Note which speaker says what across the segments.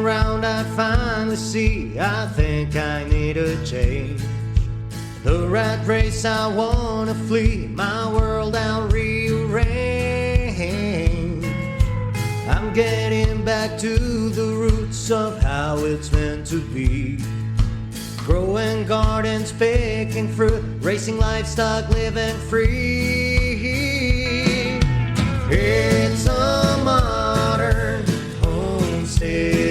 Speaker 1: around, I finally see I think I need a change. The rat race, I wanna flee, my world I'll rearrange. I'm getting back to the roots of how it's meant to be. Growing gardens, picking fruit, racing livestock, living free. It's a modern homestead.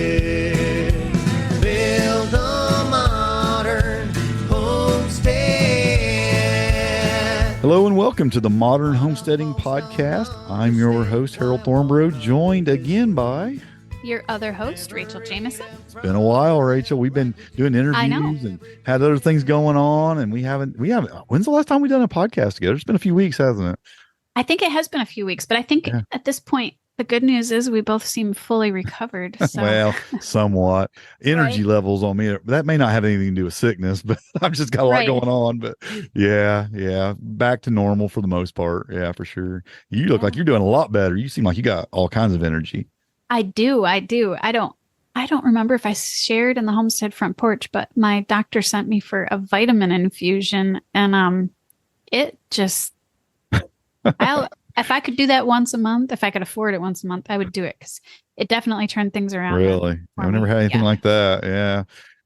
Speaker 1: Build a modern homestead.
Speaker 2: Hello and welcome to the Modern Homesteading Podcast. I'm your host, Harold Thornborough, joined again by
Speaker 3: your other host, Rachel Jameson.
Speaker 2: It's been a while, Rachel. We've been doing interviews and had other things going on, and we haven't. When's the last time we done a podcast together? It's been a few weeks, hasn't it?
Speaker 3: I think it has been a few weeks, but I think at this point, the good news is we both seem fully recovered. So.
Speaker 2: Well, somewhat. Energy
Speaker 3: Right.
Speaker 2: levels on me, that may not have anything to do with sickness, but I've just got a lot going on. But yeah, back to normal for the most part. Yeah, for sure. You look like you're doing a lot better. You seem like you got all kinds of energy.
Speaker 3: I do. I don't remember if I shared in the Homestead front porch, but my doctor sent me for a vitamin infusion, and it just if I could do that once a month, if I could afford it once a month, I would do it because it definitely turned things around.
Speaker 2: Really? I've never had anything like that. Yeah.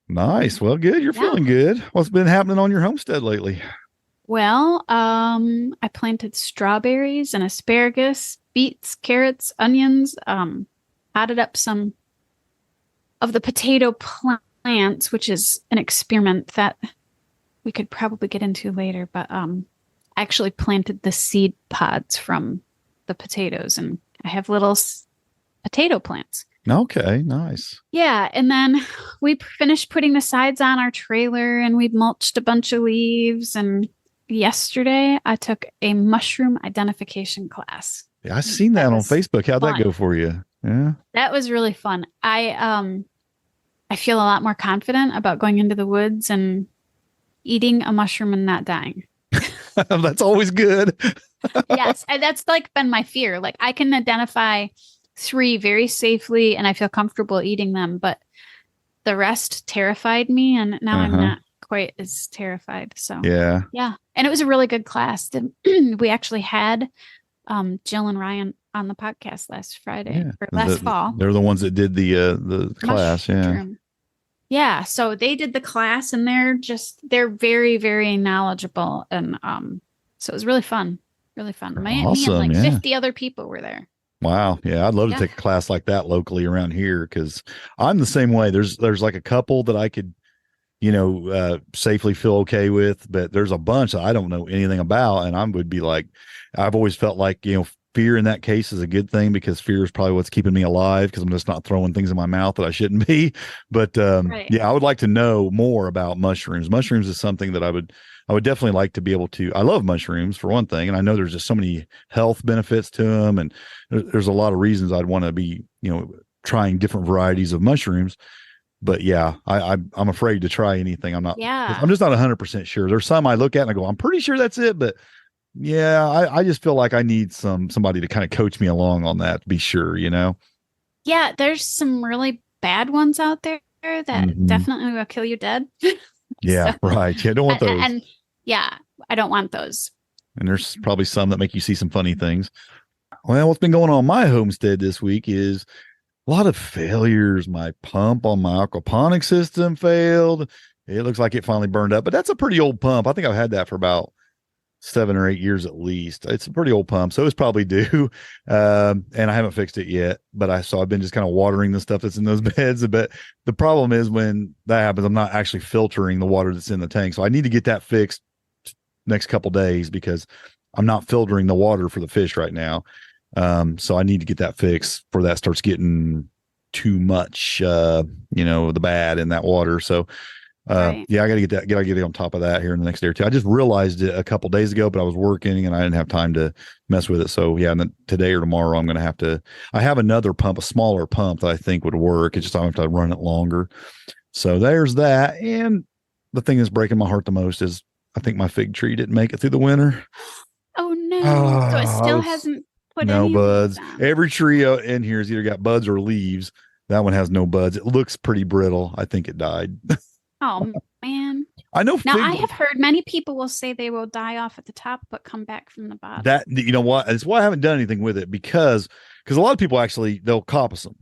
Speaker 2: Nice. Well, good. You're feeling good. What's been happening on your homestead lately?
Speaker 3: Well, I planted strawberries and asparagus, beets, carrots, onions, potted up some of the potato plants, which is an experiment that we could probably get into later, but actually planted the seed pods from the potatoes, and I have little potato plants.
Speaker 2: Okay, nice.
Speaker 3: Yeah, and then we finished putting the sides on our trailer, and we mulched a bunch of leaves, and yesterday I took a mushroom identification class.
Speaker 2: Yeah, I seen that on Facebook. How'd that go for you? Yeah.
Speaker 3: That was really fun. I feel a lot more confident about going into the woods and eating a mushroom and not dying.
Speaker 2: That's always good.
Speaker 3: Yes, and that's like been my fear. Like I can identify 3 very safely and I feel comfortable eating them, but the rest terrified me, and now I'm not quite as terrified. So yeah. And it was a really good class. We actually had Jill and Ryan on the podcast last Friday or last fall.
Speaker 2: They're the ones that did the class.
Speaker 3: Yeah. So they did the class, and they're very, very knowledgeable. And so it was really fun. Really fun.
Speaker 2: Awesome,
Speaker 3: me and 50 other people were there.
Speaker 2: Wow. Yeah. I'd love to take a class like that locally around here, because I'm the same way. There's like a couple that I could, safely feel okay with, but there's a bunch that I don't know anything about. And I would be like, I've always felt like, fear in that case is a good thing, because fear is probably what's keeping me alive, because I'm just not throwing things in my mouth that I shouldn't be. But I would like to know more about mushrooms. Mushrooms is something that I would definitely like to be able to. I love mushrooms for one thing, and I know there's just so many health benefits to them, and there's a lot of reasons I'd want to be, trying different varieties of mushrooms. But I'm afraid to try anything. I'm just not 100% sure. There's some I look at and I go, I'm pretty sure that's it, but I just feel like I need somebody to kind of coach me along on that to be sure,
Speaker 3: Yeah, there's some really bad ones out there that definitely will kill you dead.
Speaker 2: Yeah, right. Yeah, I don't want those.
Speaker 3: And I don't want those.
Speaker 2: And there's probably some that make you see some funny things. Well, what's been going on my homestead this week is a lot of failures. My pump on my aquaponic system failed. It looks like it finally burned up, but that's a pretty old pump. I think I've had that for about 7 or 8 years at least. It's a pretty old pump, so it's probably due. And I haven't fixed it yet, but I've been just kind of watering the stuff that's in those beds. But the problem is when that happens, I'm not actually filtering the water that's in the tank. So I need to get that fixed next couple days, because I'm not filtering the water for the fish right now. So I need to get that fixed before that starts getting too much, the bad in that water. So I gotta get on top of that here in the next day or two. I just realized it a couple days ago, but I was working and I didn't have time to mess with it. So and then today or tomorrow I'm going to have to, I have another pump, a smaller pump that I think would work. It's just, I have to run it longer. So there's that. And the thing that's breaking my heart the most is I think my fig tree didn't make it through the winter.
Speaker 3: Oh no. So it still hasn't put
Speaker 2: no
Speaker 3: any
Speaker 2: buds.
Speaker 3: down.
Speaker 2: Every tree in here has either got buds or leaves. That one has no buds. It looks pretty brittle. I think it died.
Speaker 3: Oh man.
Speaker 2: I know
Speaker 3: Now I
Speaker 2: fig
Speaker 3: have heard many people will say they will die off at the top but come back from the bottom.
Speaker 2: that you know what? It's why I haven't done anything with it because a lot of people actually they'll coppice them,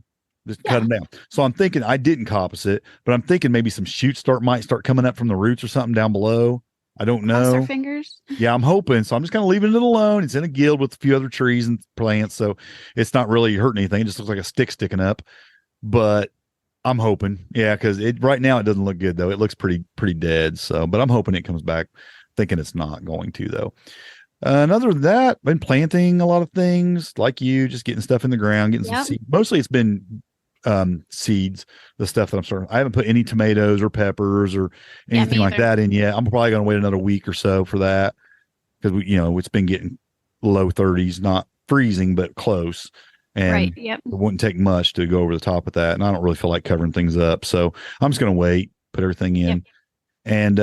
Speaker 2: just cut them down. So I'm thinking I didn't coppice it, but I'm thinking maybe some shoots might start coming up from the roots or something down below. I don't
Speaker 3: Cross our
Speaker 2: know.
Speaker 3: fingers.
Speaker 2: Yeah, I'm hoping. So I'm just kind of leaving it alone. It's in a guild with a few other trees and plants, so it's not really hurting anything. It just looks like a stick sticking up. But I'm hoping, yeah, because it right now it doesn't look good though. It looks pretty dead. So, but I'm hoping it comes back. Thinking it's not going to though. And other than that, been planting a lot of things like you, just getting stuff in the ground, getting some seeds. Mostly it's been seeds, the stuff that I'm starting. I haven't put any tomatoes or peppers or anything like that in yet. I'm probably going to wait another week or so for that because it's been getting low 30s, not freezing, but close. And it wouldn't take much to go over the top of that. And I don't really feel like covering things up. So I'm just going to wait, put everything in. And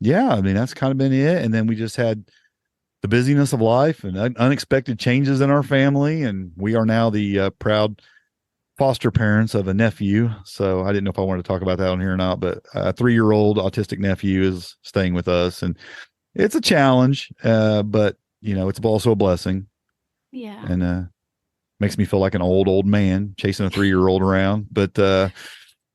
Speaker 2: yeah, I mean, that's kind of been it. And then we just had the busyness of life and unexpected changes in our family. And we are now the proud foster parents of a nephew. So I didn't know if I wanted to talk about that on here or not, but a 3-year-old autistic nephew is staying with us. And it's a challenge, but, it's also a blessing.
Speaker 3: Yeah.
Speaker 2: And makes me feel like an old man chasing a 3-year-old around. But,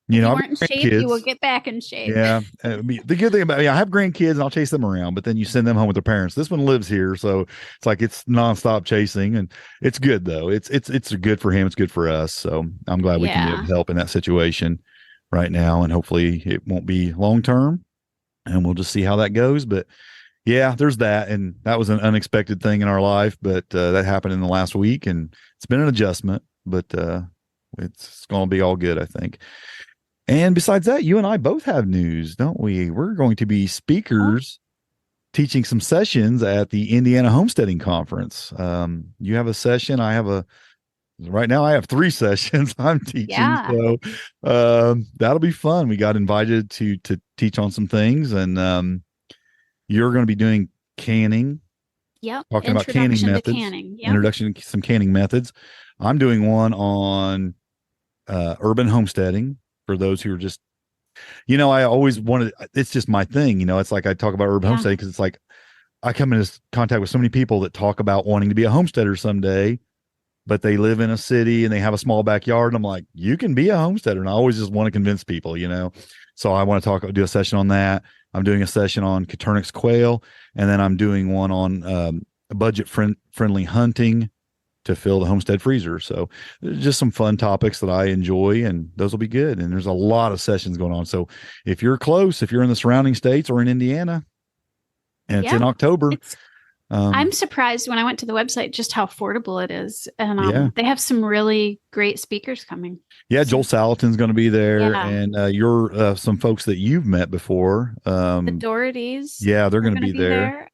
Speaker 3: if you weren't in shape, you will get back in shape.
Speaker 2: Yeah. The good thing about I have grandkids and I'll chase them around, but then you send them home with their parents. This one lives here. So it's like it's nonstop chasing and it's good though. It's good for him. It's good for us. So I'm glad we can help in that situation right now. And hopefully it won't be long term and we'll just see how that goes. But yeah, there's that. And that was an unexpected thing in our life, but that happened in the last week and it's been an adjustment, but it's going to be all good, I think. And besides that, you and I both have news, don't we? We're going to be speakers teaching some sessions at the Indiana Homesteading Conference. You have a session. Right now I have 3 sessions I'm teaching.
Speaker 3: Yeah.
Speaker 2: So that'll be fun. We got invited to teach on some things and you're going to be doing canning.
Speaker 3: Yep.
Speaker 2: Talking about canning methods. Introduction to some canning methods. I'm doing one on urban homesteading. For those who are just, I always wanted, it's just my thing, it's like I talk about urban homesteading because it's like I come into contact with so many people that talk about wanting to be a homesteader someday, but they live in a city and they have a small backyard. And I'm like, you can be a homesteader. And I always just want to convince people, so I want to do a session on that. I'm doing a session on Caturnix quail, and then I'm doing one on budget friendly hunting to fill the homestead freezer. So just some fun topics that I enjoy and those will be good. And there's a lot of sessions going on. So if you're close, if you're in the surrounding states or in Indiana and it's in October,
Speaker 3: I'm surprised when I went to the website, just how affordable it is. And they have some really great speakers coming.
Speaker 2: Yeah. Joel Salatin's going to be there and you're some folks that you've met before.
Speaker 3: The Dohertys.
Speaker 2: Yeah. They're going to be there.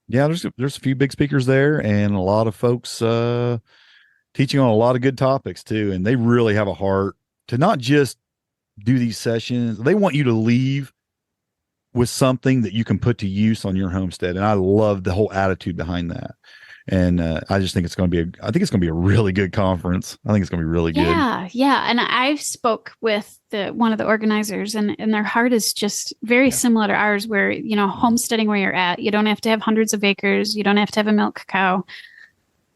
Speaker 2: Yeah, there's a few big speakers there and a lot of folks teaching on a lot of good topics too. And they really have a heart to not just do these sessions. They want you to leave with something that you can put to use on your homestead. And I love the whole attitude behind that. And I just think it's going to be a really good conference. I think it's going to be really good.
Speaker 3: Yeah. And I spoke with one of the organizers and their heart is just very similar to ours where, homesteading where you're at, you don't have to have hundreds of acres. You don't have to have a milk cow.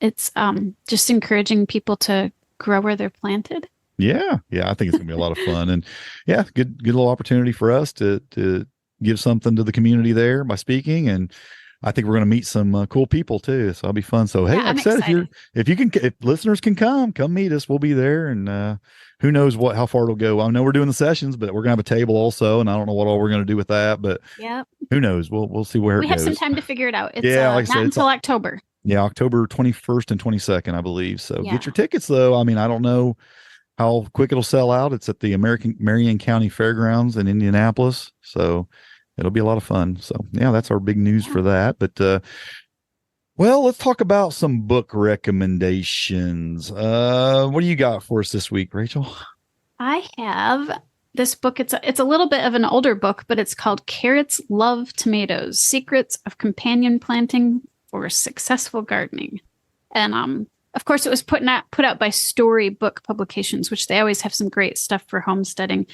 Speaker 3: It's just encouraging people to grow where they're planted. Yeah.
Speaker 2: I think it's going to be a lot of fun and good little opportunity for us to give something to the community there by speaking. And I think we're going to meet some cool people too. So it'll be fun. So, hey, like I said, if listeners can come meet us, we'll be there. And who knows how far it'll go. I know we're doing the sessions, but we're going to have a table also. And I don't know what all we're going to do with that, but who knows? We'll see where it goes.
Speaker 3: We have some time to figure it out. It's
Speaker 2: like I said,
Speaker 3: until October.
Speaker 2: Yeah. October 21st and 22nd, I believe. So get your tickets though. I mean, I don't know how quick it'll sell out. It's at the Marion County Fairgrounds in Indianapolis. So it'll be a lot of fun. So that's our big news for that. But, well, let's talk about some book recommendations. What do you got for us this week, Rachel?
Speaker 3: I have this book. It's a little bit of an older book, but it's called Carrots Love Tomatoes: Secrets of Companion Planting for Successful Gardening. And of course, it was put out by Storybook Publications, which they always have some great stuff for homesteading.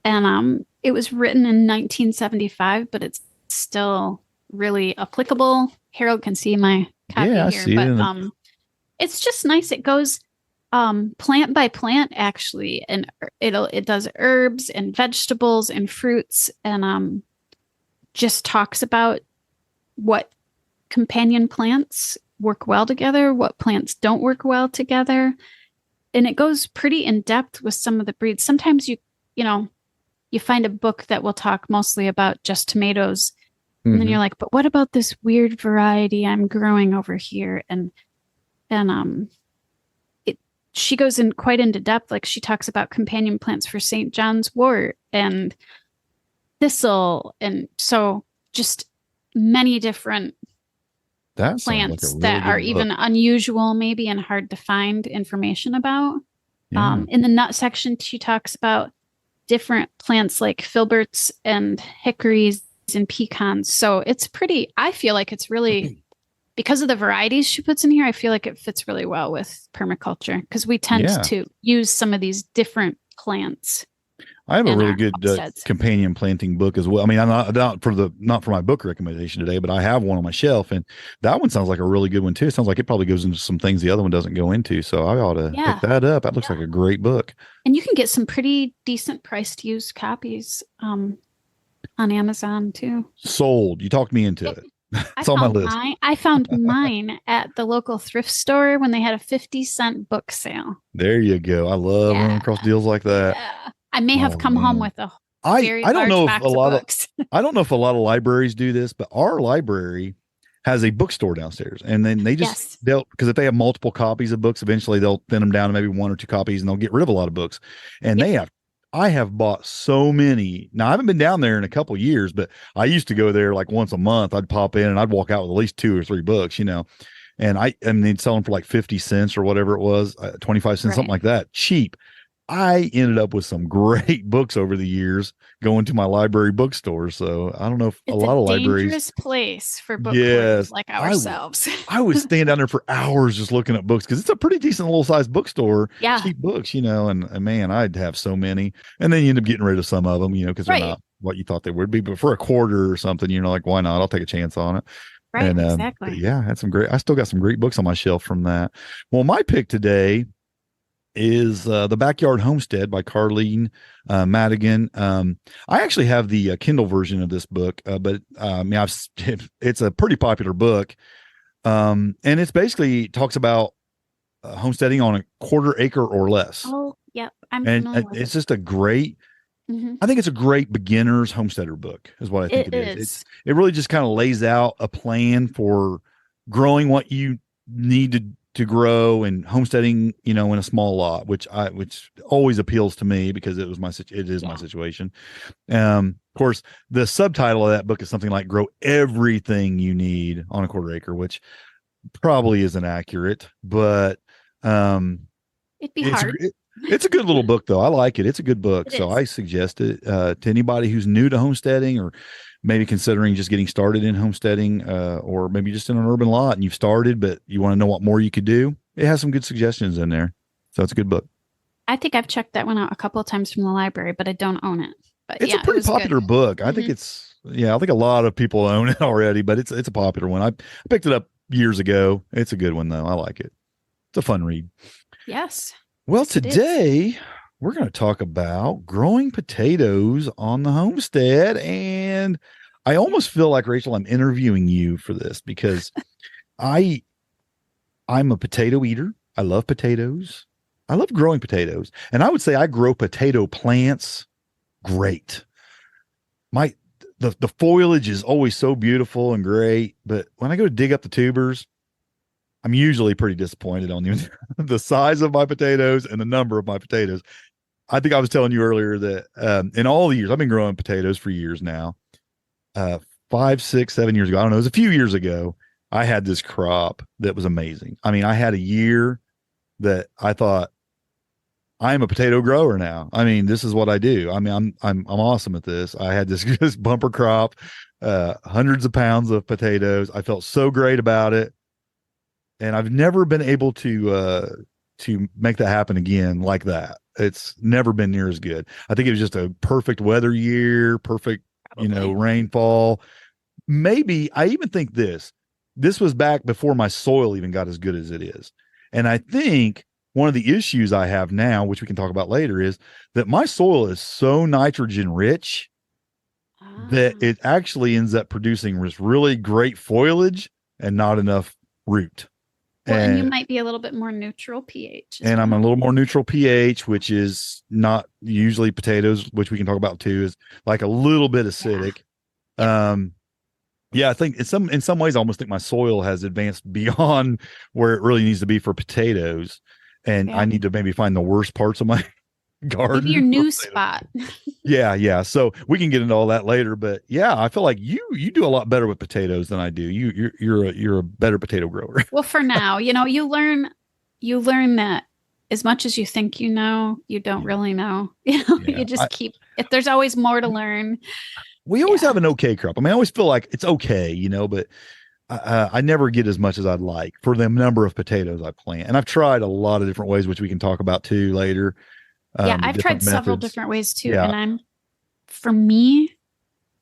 Speaker 3: And it was written in 1975, but it's still really applicable. Harold can see my copy
Speaker 2: Yeah, I
Speaker 3: here,
Speaker 2: see
Speaker 3: but
Speaker 2: it.
Speaker 3: it's just nice. It goes plant by plant, actually, and it does herbs and vegetables and fruits, and just talks about what companion plants work well together, what plants don't work well together. And it goes pretty in depth with some of the breeds. Sometimes you find a book that will talk mostly about just tomatoes. And then you're like, but what about this weird variety I'm growing over here? And she goes in quite into depth. Like she talks about companion plants for St. John's wort and thistle. And so just many different
Speaker 2: That sounds like a
Speaker 3: plants
Speaker 2: really
Speaker 3: that
Speaker 2: good
Speaker 3: are
Speaker 2: book.
Speaker 3: even unusual maybe and hard to find information about.
Speaker 2: Yeah.
Speaker 3: In the nut section, she talks about different plants like filberts and hickories and pecans. So it's pretty, I feel like it's really, because of the varieties she puts in here, I feel like it fits really well with permaculture because we tend
Speaker 2: Yeah.
Speaker 3: to use some of these different plants.
Speaker 2: I have a
Speaker 3: in
Speaker 2: really
Speaker 3: our
Speaker 2: good
Speaker 3: homesteads.
Speaker 2: companion planting book as well. I mean, I'm not for my book recommendation today, but I have one on my shelf, and that one sounds like a really good one too. It sounds like it probably goes into some things the other one doesn't go into. So I ought to
Speaker 3: Yeah.
Speaker 2: pick that up. That looks like a great book.
Speaker 3: And you can get some pretty decent priced used copies on Amazon too.
Speaker 2: Sold. You talked me into it. It's on my list.
Speaker 3: I found mine at the local thrift store when they had a 50-cent book sale.
Speaker 2: There you go. I love running across deals like that.
Speaker 3: Yeah. I may have
Speaker 2: Oh,
Speaker 3: come home
Speaker 2: man.
Speaker 3: with a
Speaker 2: I
Speaker 3: very
Speaker 2: don't
Speaker 3: large
Speaker 2: know if
Speaker 3: box
Speaker 2: a
Speaker 3: of
Speaker 2: lot
Speaker 3: books.
Speaker 2: I don't know if a lot of libraries do this, but our library has a bookstore downstairs, and then they just because if they have multiple copies of books, eventually they'll thin them down to maybe one or two copies, and they'll get rid of a lot of books. And I have bought so many. Now I haven't been down there in a couple of years, but I used to go there like once a month. I'd pop in and I'd walk out with at least 2 or 3 books, and they'd sell them for like 50 cents or whatever it was, 25 cents, something like that, cheap. I ended up with some great books over the years going to my library bookstore. So I don't know if
Speaker 3: It's
Speaker 2: a lot of libraries.
Speaker 3: Dangerous place for book hoarders like ourselves.
Speaker 2: I would stand down there for hours just looking at books because it's a pretty decent little sized bookstore.
Speaker 3: Yeah.
Speaker 2: Cheap books, and man, I'd have so many. And then you end up getting rid of some of them, because they're not what you thought they would be. But for a quarter or something, like, why not? I'll take a chance on it.
Speaker 3: Right,
Speaker 2: and,
Speaker 3: exactly.
Speaker 2: Yeah, I had some I still got some great books on my shelf from that. Well, my pick today is The Backyard Homestead by Carleen Madigan. I actually have the Kindle version of this book, but it's a pretty popular book. And it's basically talks about homesteading on a quarter acre or less.
Speaker 3: Oh, yep. I'm
Speaker 2: and
Speaker 3: familiar with
Speaker 2: it's just a great, I think it's a great beginner's homesteader book is what I think it is. It really just kind of lays out a plan for growing what you need to grow and homesteading, in a small lot, which always appeals to me because it is my situation. Of course, the subtitle of that book is something like "Grow Everything You Need on a Quarter Acre," which probably isn't accurate, but
Speaker 3: it'd be hard.
Speaker 2: It's a good little book, though. I like it. It's a good book, so I suggest it to anybody who's new to homesteading or maybe considering just getting started in homesteading, or maybe just in an urban lot and you've started, but you want to know what more you could do. It has some good suggestions in there. So it's a good book.
Speaker 3: I think I've checked that one out a couple of times from the library, but I don't own it. But
Speaker 2: it's a pretty popular book. I think I think a lot of people own it already, but it's a popular one. I picked it up years ago. It's a good one, though. I like it. It's a fun read.
Speaker 3: Yes.
Speaker 2: Well, today we're going to talk about growing potatoes on the homestead. And I almost feel like, Rachel, I'm interviewing you for this because I'm a potato eater. I love potatoes. I love growing potatoes. And I would say I grow potato plants great. The foliage is always so beautiful and great. But when I go to dig up the tubers, I'm usually pretty disappointed on the size of my potatoes and the number of my potatoes. I think I was telling you earlier that in all the years, I've been growing potatoes for years now. 5, 6, 7 years ago, I don't know, it was a few years ago, I had this crop that was amazing. I mean, I had a year that I thought, I'm a potato grower now. I mean, this is what I do. I mean, I'm awesome at this. I had this bumper crop, hundreds of pounds of potatoes. I felt so great about it. and I've never been able to make that happen again like that. It's never been near as good. I think it was just a perfect weather year, perfect,
Speaker 3: Probably.
Speaker 2: rainfall. Maybe I even think this was back before my soil even got as good as it is. And I think one of the issues I have now, which we can talk about later, is that my soil is so nitrogen rich that
Speaker 3: Ah.
Speaker 2: it actually ends up producing this really great foliage and not enough root.
Speaker 3: Well, and you
Speaker 2: And
Speaker 3: might be a little bit more neutral pH as
Speaker 2: and I'm a
Speaker 3: well.
Speaker 2: little more neutral pH, which is not usually potatoes, which we can talk about too, is like a little bit acidic.
Speaker 3: Yep.
Speaker 2: Yeah, I think in some ways I almost think my soil has advanced beyond where it really needs to be for potatoes. And I
Speaker 3: Yeah.
Speaker 2: need to maybe find the worst parts of my
Speaker 3: Maybe your
Speaker 2: garden for
Speaker 3: new
Speaker 2: potatoes.
Speaker 3: spot.
Speaker 2: Yeah, yeah. So we can get into all that later, but yeah, I feel like you do a lot better with potatoes than I do. You're a better potato grower.
Speaker 3: Well, for now, you learn that as much as you think you know, you don't
Speaker 2: Yeah.
Speaker 3: really know.
Speaker 2: Yeah.
Speaker 3: You just keep if there's always more to learn.
Speaker 2: We always
Speaker 3: Yeah.
Speaker 2: have an okay crop. I mean, I always feel like it's okay, but I never get as much as I'd like for the number of potatoes I plant. And I've tried a lot of different ways, which we can talk about too later.
Speaker 3: Yeah,
Speaker 2: The
Speaker 3: I've tried
Speaker 2: different
Speaker 3: several
Speaker 2: methods.
Speaker 3: different ways too.
Speaker 2: Yeah.
Speaker 3: And for me,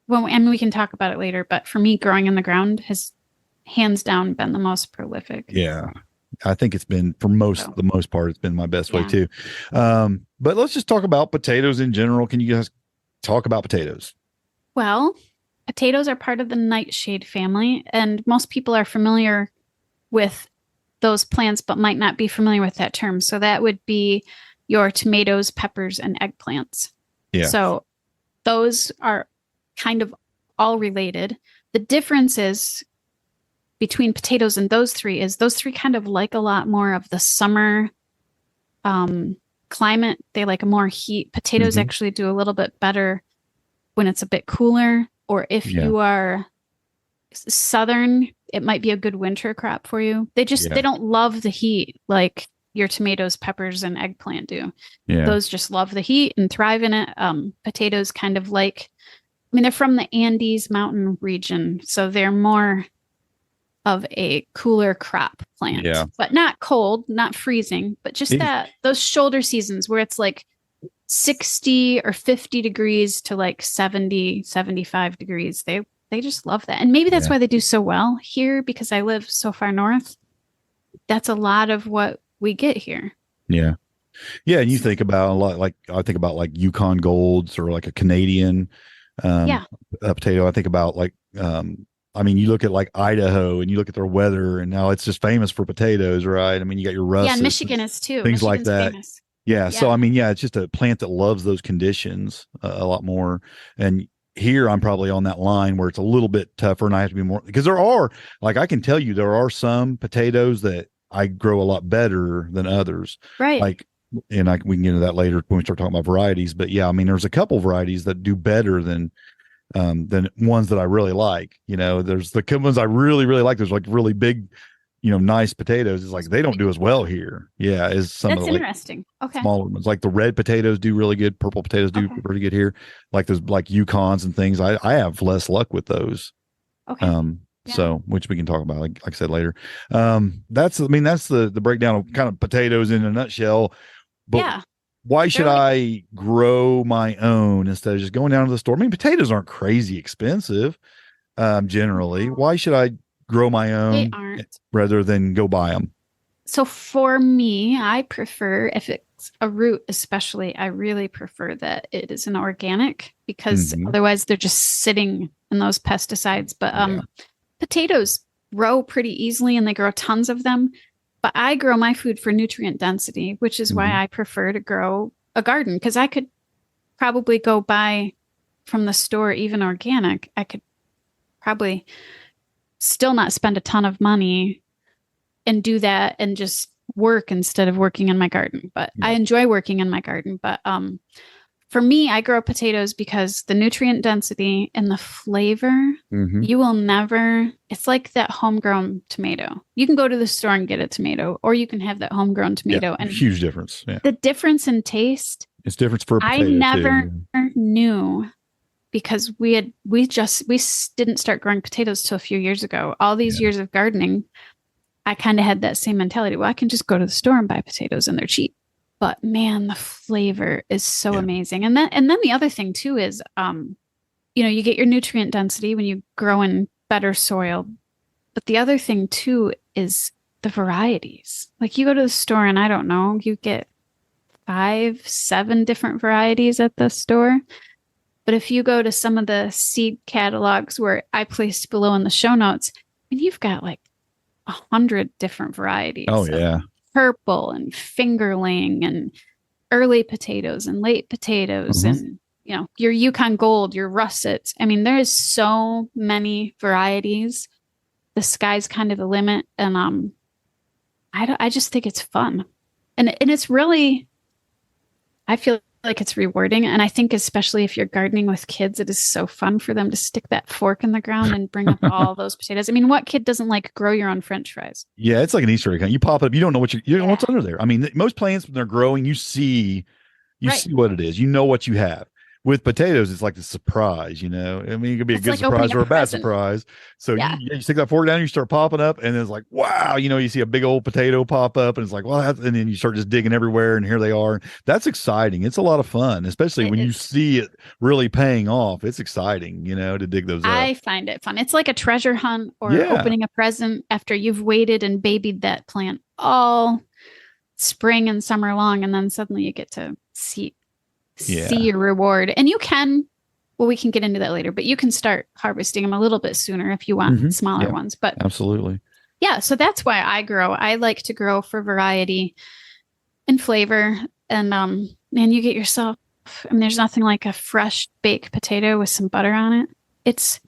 Speaker 3: well, and we can talk about it later, but for me, growing in the ground has hands down been the most prolific.
Speaker 2: Yeah. I think it's been for
Speaker 3: So,
Speaker 2: the most part, it's been my best way
Speaker 3: yeah.
Speaker 2: too. But let's just talk about potatoes in general. Can you guys talk about potatoes?
Speaker 3: Well, potatoes are part of the nightshade family, and most people are familiar with those plants, but might not be familiar with that term. So that would be your tomatoes, peppers, and eggplants.
Speaker 2: Yeah.
Speaker 3: So those are kind of all related. The differences between potatoes and those three is those three kind of like a lot more of the summer climate. They like a more heat. Potatoes
Speaker 2: Mhm.
Speaker 3: actually do a little bit better when it's a bit cooler, or if
Speaker 2: Yeah.
Speaker 3: you are southern, it might be a good winter crop for you. They
Speaker 2: Yeah.
Speaker 3: don't love the heat like your tomatoes, peppers, and eggplant do.
Speaker 2: Yeah.
Speaker 3: Those just love the heat and thrive in it. Potatoes kind of like, I mean, they're from the Andes mountain region, so they're more of a cooler crop plant,
Speaker 2: Yeah.
Speaker 3: but not cold, not freezing, but just
Speaker 2: It-
Speaker 3: those shoulder seasons where it's like 60 or 50 degrees to like 70, 75 degrees. They just love that. And maybe that's
Speaker 2: Yeah.
Speaker 3: why they do so well here because I live so far north. That's a lot of what we get here.
Speaker 2: Yeah. Yeah. And you think about a lot, like I think about like Yukon Golds or like a Canadian
Speaker 3: Yeah.
Speaker 2: potato. I think about like I mean, you look at like Idaho and you look at their weather and now it's just famous for potatoes, right? I mean, you got your
Speaker 3: Yeah,
Speaker 2: russets,
Speaker 3: and Michigan is too.
Speaker 2: things like
Speaker 3: Michigan's
Speaker 2: that.
Speaker 3: famous.
Speaker 2: Yeah. So,
Speaker 3: Yeah.
Speaker 2: I mean, yeah, it's just a plant that loves those conditions a lot more. And here I'm probably on that line where it's a little bit tougher and I have to be more because there are, like, I can tell you there are some potatoes that I grow a lot better than others.
Speaker 3: Right.
Speaker 2: Like, and we can get into that later when we start talking about varieties. But yeah, I mean, there's a couple varieties that do better than ones that I really like. There's the ones I really, really like. There's like really big, nice potatoes. It's like they don't do as well here. Yeah, as some
Speaker 3: That's
Speaker 2: of the like
Speaker 3: interesting. Okay.
Speaker 2: smaller ones. Like the red potatoes do really good. Purple potatoes do
Speaker 3: Okay.
Speaker 2: pretty good here. Like those like Yukons and things. I have less luck with those.
Speaker 3: Okay. Yeah.
Speaker 2: So which we can talk about, like I said later. That's the breakdown of kind of potatoes in a nutshell. But
Speaker 3: Yeah.
Speaker 2: why should
Speaker 3: They're
Speaker 2: I grow my own instead of just going down to the store? I mean, potatoes aren't crazy expensive, generally.
Speaker 3: No.
Speaker 2: Why should I grow my
Speaker 3: They
Speaker 2: own
Speaker 3: aren't.
Speaker 2: rather than go buy them?
Speaker 3: So for me, I prefer if it's a root, especially, I really prefer that it is an organic because
Speaker 2: Mhm.
Speaker 3: otherwise they're just sitting in those pesticides. But
Speaker 2: Yeah.
Speaker 3: potatoes grow pretty easily and they grow tons of them. But I grow my food for nutrient density, which is why
Speaker 2: Mhm.
Speaker 3: I prefer to grow a garden because I could probably go buy from the store, even organic. I could probably still not spend a ton of money and do that and just work instead of working in my garden. But I
Speaker 2: Yeah.
Speaker 3: enjoy working in my garden. But for me, I grow potatoes because the nutrient density and the flavor,
Speaker 2: Mhm.
Speaker 3: you will never, it's like that homegrown tomato. You can go to the store and get a tomato, or you can have that homegrown tomato.
Speaker 2: Yeah,
Speaker 3: And
Speaker 2: huge difference. Yeah,
Speaker 3: the difference in taste,
Speaker 2: it's different for a
Speaker 3: I
Speaker 2: potato
Speaker 3: never
Speaker 2: too.
Speaker 3: knew because we didn't start growing potatoes till a few years ago. All these
Speaker 2: Yeah.
Speaker 3: years of gardening, I kind of had that same mentality. Well, I can just go to the store and buy potatoes and they're cheap. But man, the flavor is so
Speaker 2: Yeah.
Speaker 3: amazing. And then the other thing too is you get your nutrient density when you grow in better soil. But the other thing too is the varieties. Like you go to the store and I don't know, you get 5, 7 different varieties at the store. But if you go to some of the seed catalogs where I placed below in the show notes, and you've got like 100 different varieties.
Speaker 2: Oh yeah.
Speaker 3: Purple and fingerling and early potatoes and late potatoes and your Yukon Gold, your russets. I mean, there's so many varieties. The sky's kind of the limit, and I just think it's fun, and it's really, I feel like it's rewarding, and I think especially if you're gardening with kids, it is so fun for them to stick that fork in the ground and bring up all those potatoes. I mean, what kid doesn't like grow your own French fries?
Speaker 2: Yeah, it's like an Easter egg. You pop it up, you don't know what you don't know what's under there. I mean, most plants when they're growing, you see what it is. You know what you have. With potatoes, it's like the surprise, I mean, it could be a good surprise or a bad surprise. So you stick that fork down, you start popping up, and it's like, wow, you see a big old potato pop up, and it's like, well, and then you start just digging everywhere, and here they are. That's exciting. It's a lot of fun, especially when you see it really paying off. It's exciting, to dig those up.
Speaker 3: I find it fun. It's like a treasure hunt or opening a present after you've waited and babied that plant all spring and summer long, and then suddenly you get to see your reward. And we can get into that later, but you can start harvesting them a little bit sooner if you want smaller ones. But
Speaker 2: absolutely.
Speaker 3: Yeah. So that's why I grow. I like to grow for variety and flavor. And man, you get yourself, there's nothing like a fresh baked potato with some butter on it. It's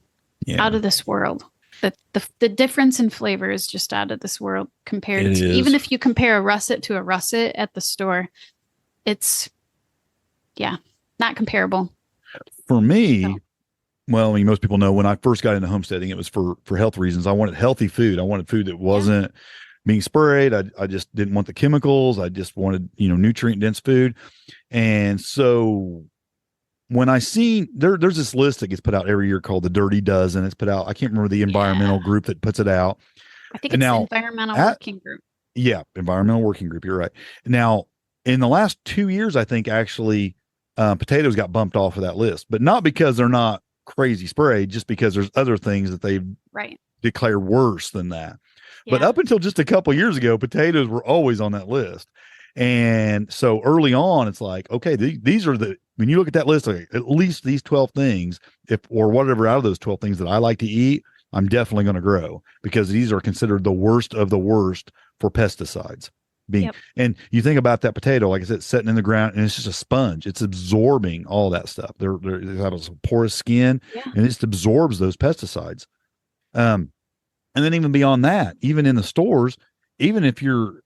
Speaker 3: out of this world. The difference in flavor is just out of this world compared to, even if you compare a russet to a russet at the store, it's not comparable.
Speaker 2: For me, well, I mean, most people know when I first got into homesteading, it was for health reasons. I wanted healthy food. I wanted food that wasn't being sprayed. I just didn't want the chemicals. I just wanted, nutrient dense food. And so when I seen there's this list that gets put out every year called the Dirty Dozen. It's put out. I can't remember the environmental group that puts it out.
Speaker 3: I think it's the Environmental Working Group.
Speaker 2: Yeah. Environmental Working Group. You're right. Now, in the last 2 years, I think actually potatoes got bumped off of that list, but not because they're not crazy sprayed, just because there's other things that they've declared worse than that. But up until just a couple of years ago, potatoes were always on that list. And so early on, it's like, okay, these are when you look at that list, like, at least these 12 things, or whatever out of those 12 things that I like to eat, I'm definitely going to grow, because these are considered the worst of the worst for pesticides. And you think about that potato, like I said, sitting in the ground, and it's just a sponge. It's absorbing all that stuff. They have a porous skin, and it just absorbs those pesticides. And then even beyond that, even in the stores, even if you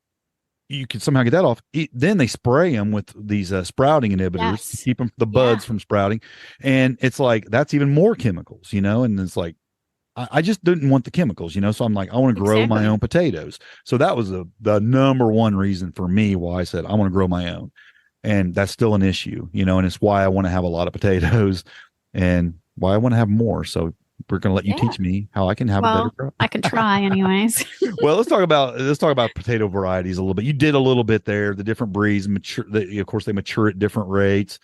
Speaker 2: can somehow get that off, then they spray them with these sprouting inhibitors to keep the buds from sprouting. And it's like, that's even more chemicals, and it's like, I just didn't want the chemicals, so I'm like, I want to grow my own potatoes. So that was the number one reason for me why I said I want to grow my own. And that's still an issue, and it's why I want to have a lot of potatoes and why I want to have more. So we're going to let you teach me how I can have a better crop.
Speaker 3: I can try anyways.
Speaker 2: Well, let's talk about potato varieties a little bit. You did a little bit there, the different breeds mature. Of course, they mature at different rates,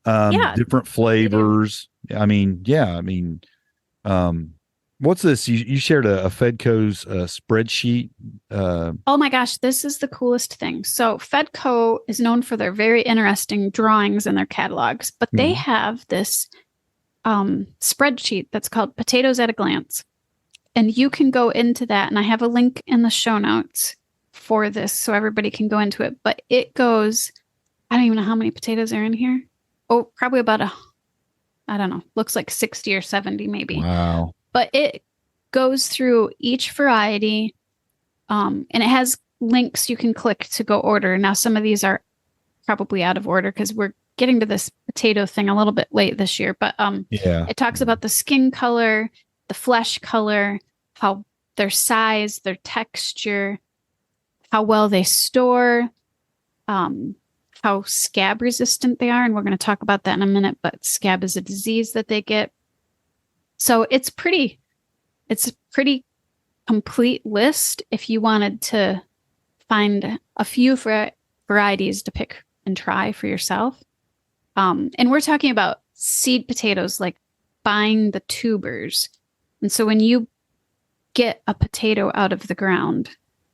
Speaker 2: different flavors. What's this? You shared a Fedco's spreadsheet.
Speaker 3: Oh my gosh, this is the coolest thing. So Fedco is known for their very interesting drawings in their catalogs, but they have this spreadsheet that's called Potatoes at a Glance. And you can go into that, and I have a link in the show notes for this so everybody can go into it. But it goes, I don't even know how many potatoes are in here. Oh, probably about I don't know, looks like 60 or 70 maybe.
Speaker 2: Wow.
Speaker 3: But it goes through each variety, and it has links you can click to go order. Now, some of these are probably out of order because we're getting to this potato thing a little bit late this year. But it talks about the skin color, the flesh color, how their size, their texture, how well they store, how scab resistant they are. And we're going to talk about that in a minute. But scab is a disease that they get. So it's pretty complete list if you wanted to find a few varieties to pick and try for yourself. And we're talking about seed potatoes, like buying the tubers. And so when you get a potato out of the ground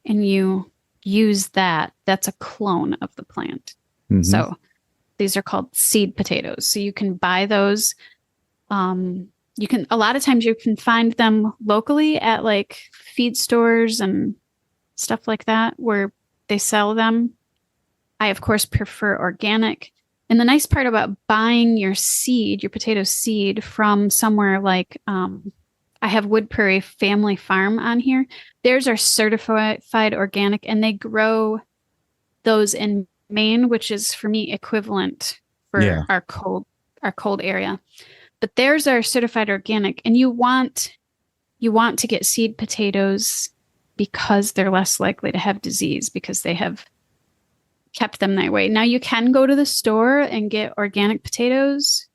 Speaker 3: and you use that, that's a clone of the plant.
Speaker 2: Mhm.
Speaker 3: So these are called seed potatoes. So you can buy those. You can, a lot of times you can find them locally at like feed stores and stuff like that where they sell them. I, of course, prefer organic. And the nice part about buying your seed, your potato seed from somewhere like, I have Wood Prairie Family Farm on here. Theirs are certified organic, and they grow those in Maine, which is for me equivalent for our cold area. But theirs are certified organic, and you want to get seed potatoes because they're less likely to have disease because they have kept them that way. Now you can go to the store and get organic potatoes,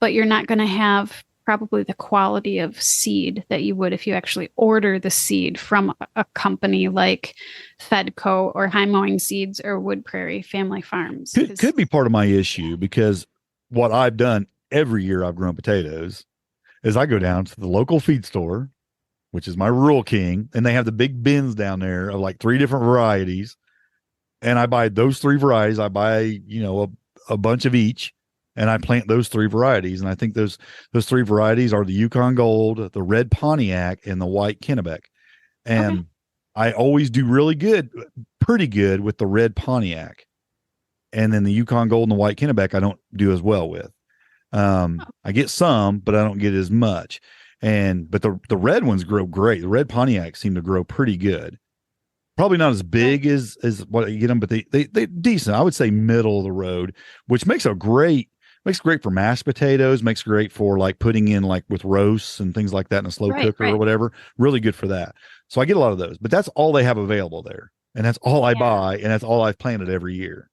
Speaker 3: but you're not going to have probably the quality of seed that you would if you actually order the seed from a company like Fedco or High Mowing Seeds or Wood Prairie Family Farms.
Speaker 2: Could be part of my issue, because what I've done every year I've grown potatoes is I go down to the local feed store, which is my Rural King, and they have the big bins down there of like 3 different varieties. And I buy those 3 varieties. I buy, a bunch of each, and I plant those 3 varieties. And I think those 3 varieties are the Yukon Gold, the Red Pontiac, and the White Kennebec. And I always do pretty good with the Red Pontiac. And then the Yukon Gold and the White Kennebec I don't do as well with. I get some, but I don't get as much. But the red ones grow great. The Red Pontiac seem to grow pretty good. Probably not as big as what you get them, but they decent. I would say middle of the road, which makes great for mashed potatoes, makes great for like putting in like with roasts and things like that in a slow cooker or whatever. Really good for that. So I get a lot of those, but that's all they have available there. And that's all I buy. And that's all I've planted every year.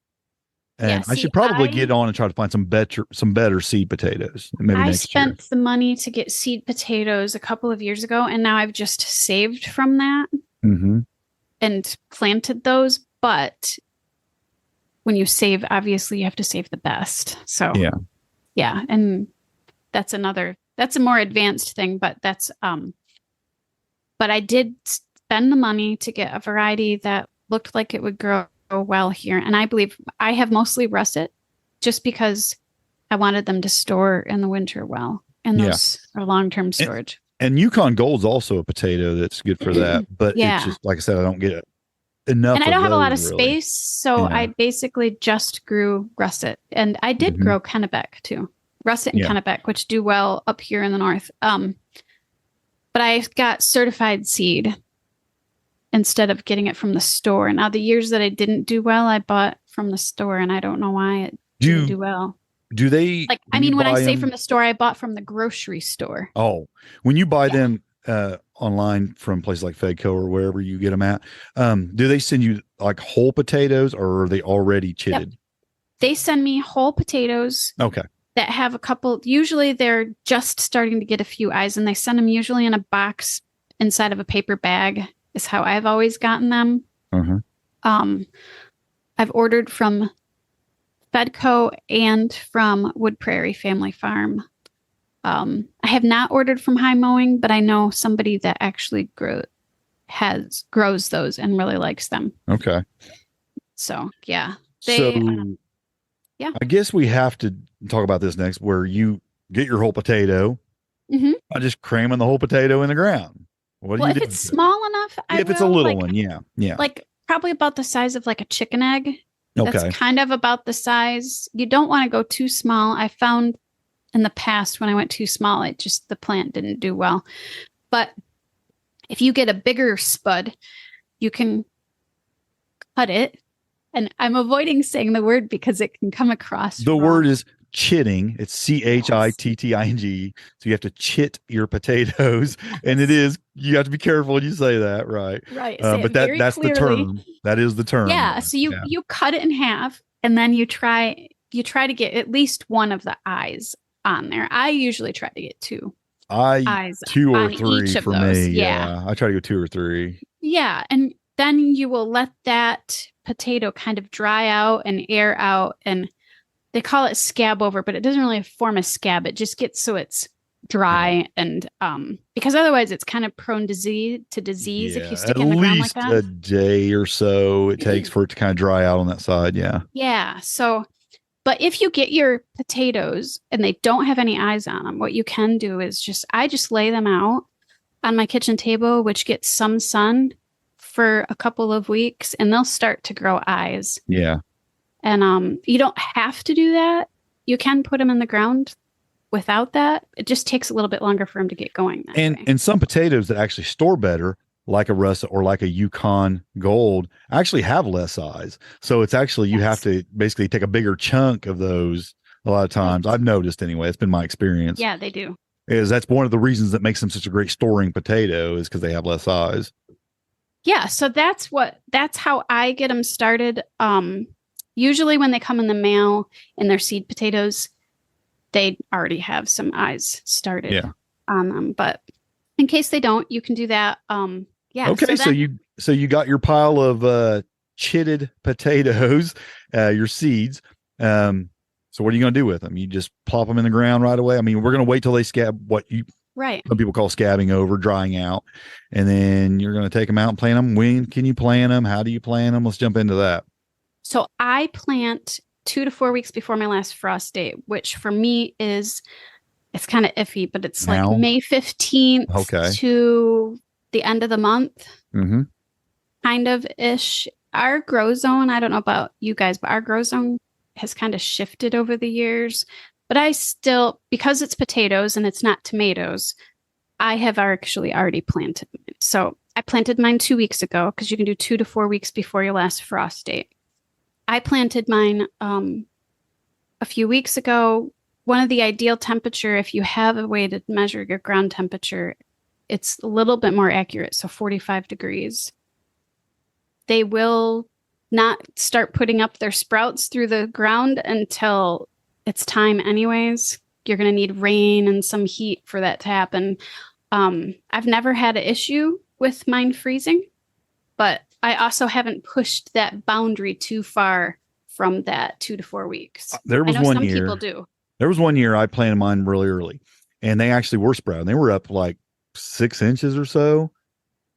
Speaker 2: And I should probably get on and try to find some better seed potatoes. Maybe
Speaker 3: I
Speaker 2: next year.
Speaker 3: spent the money to get seed potatoes a couple of years ago, and now I've just saved from that.
Speaker 2: Mm-hmm.
Speaker 3: And planted those, but when you save, obviously you have to save the best. So yeah, and that's a more advanced thing, but but I did spend the money to get a variety that looked like it would grow well here, and I believe I have mostly russet just because I wanted them to store in the winter well, and those are long-term storage.
Speaker 2: And Yukon Gold's also a potato that's good for that. But it's just, like I said, I don't get enough.
Speaker 3: And I don't have a lot of space. So I basically just grew russet. And I did grow Kennebec too. Russet and Kennebec, which do well up here in the north. But I got certified seed instead of getting it from the store. Now, the years that I didn't do well, I bought from the store. And I don't know why it didn't do well.
Speaker 2: Do they
Speaker 3: when I say from the store, I bought from the grocery store.
Speaker 2: Oh, when you buy them online from places like Fedco or wherever you get them at, do they send you like whole potatoes, or are they already chitted?
Speaker 3: Yep. They send me whole potatoes.
Speaker 2: Okay.
Speaker 3: That have a couple, usually they're just starting to get a few eyes, and they send them usually in a box inside of a paper bag is how I've always gotten them. I've ordered from Fedco and from Wood Prairie Family Farm. I have not ordered from High Mowing, but I know somebody that actually grows those and really likes them.
Speaker 2: Okay.
Speaker 3: So yeah,
Speaker 2: I guess we have to talk about this next, where you get your whole potato by just cramming the whole potato in the ground. What do you do?
Speaker 3: If it's small enough,
Speaker 2: if it's a little one, yeah,
Speaker 3: like probably about the size of like a chicken egg.
Speaker 2: Okay.
Speaker 3: That's kind of about the size. You don't want to go too small. I found in the past when I went too small, the plant didn't do well. But if you get a bigger spud, you can cut it. And I'm avoiding saying the word because it can come across.
Speaker 2: The word is chitting. It's CHITTING. So you have to chit your potatoes, and you have to be careful when you say that, right?
Speaker 3: Right.
Speaker 2: But that's
Speaker 3: clearly.
Speaker 2: the term. That is the term.
Speaker 3: Yeah. So you cut it in half, and then you try to get at least one of the eyes on there. I usually try to get 2. eyes
Speaker 2: two or
Speaker 3: on
Speaker 2: three
Speaker 3: each of
Speaker 2: for
Speaker 3: those.
Speaker 2: me.
Speaker 3: Yeah.
Speaker 2: I try to go 2 or 3.
Speaker 3: Yeah. And then you will let that potato kind of dry out and air out. And they call it scab over, but it doesn't really form a scab. It just gets so it's dry and because otherwise it's kind of prone to disease if you stick
Speaker 2: at
Speaker 3: it in the ground like
Speaker 2: least
Speaker 3: that.
Speaker 2: a day or so it takes for it to kind of dry out on that side. Yeah.
Speaker 3: Yeah. So, but if you get your potatoes and they don't have any eyes on them, what you can do is I just lay them out on my kitchen table, which gets some sun for a couple of weeks, and they'll start to grow eyes.
Speaker 2: Yeah.
Speaker 3: And you don't have to do that. You can put them in the ground without that. It just takes a little bit longer for them to get going.
Speaker 2: And some potatoes that actually store better, like a russet or like a Yukon Gold, actually have less eyes. So it's actually, you have to basically take a bigger chunk of those a lot of times. I've noticed anyway. It's been my experience.
Speaker 3: Yeah, they do.
Speaker 2: That's one of the reasons that makes them such a great storing potato is because they have less eyes.
Speaker 3: Yeah, so that's how I get them started. Usually when they come in the mail and they're seed potatoes, they already have some eyes started on them. But in case they don't, you can do that. Yeah.
Speaker 2: Okay, so you got your pile of chitted potatoes, your seeds. So what are you going to do with them? You just plop them in the ground right away? I mean, we're going to wait till they scab, some people call scabbing over, drying out, and then you're going to take them out and plant them. When can you plant them? How do you plant them? Let's jump into that.
Speaker 3: So I plant 2 to 4 weeks before my last frost date, which for me it's kind of iffy, but it's
Speaker 2: now?
Speaker 3: like May 15th to the end of the month, kind of ish. Our grow zone, I don't know about you guys, but our grow zone has kind of shifted over the years. But I still, because it's potatoes and it's not tomatoes, I have actually already planted mine. So I planted mine 2 weeks ago because you can do 2 to 4 weeks before your last frost date. I planted mine a few weeks ago. One of the ideal temperature, if you have a way to measure your ground temperature, it's a little bit more accurate. So 45 degrees. They will not start putting up their sprouts through the ground until it's time anyways. You're going to need rain and some heat for that to happen. I've never had an issue with mine freezing, but I also haven't pushed that boundary too far from that 2 to 4 weeks.
Speaker 2: There was
Speaker 3: some people do.
Speaker 2: There was one year I planted mine really early, and they actually were sprouting. They were up like 6 inches or so,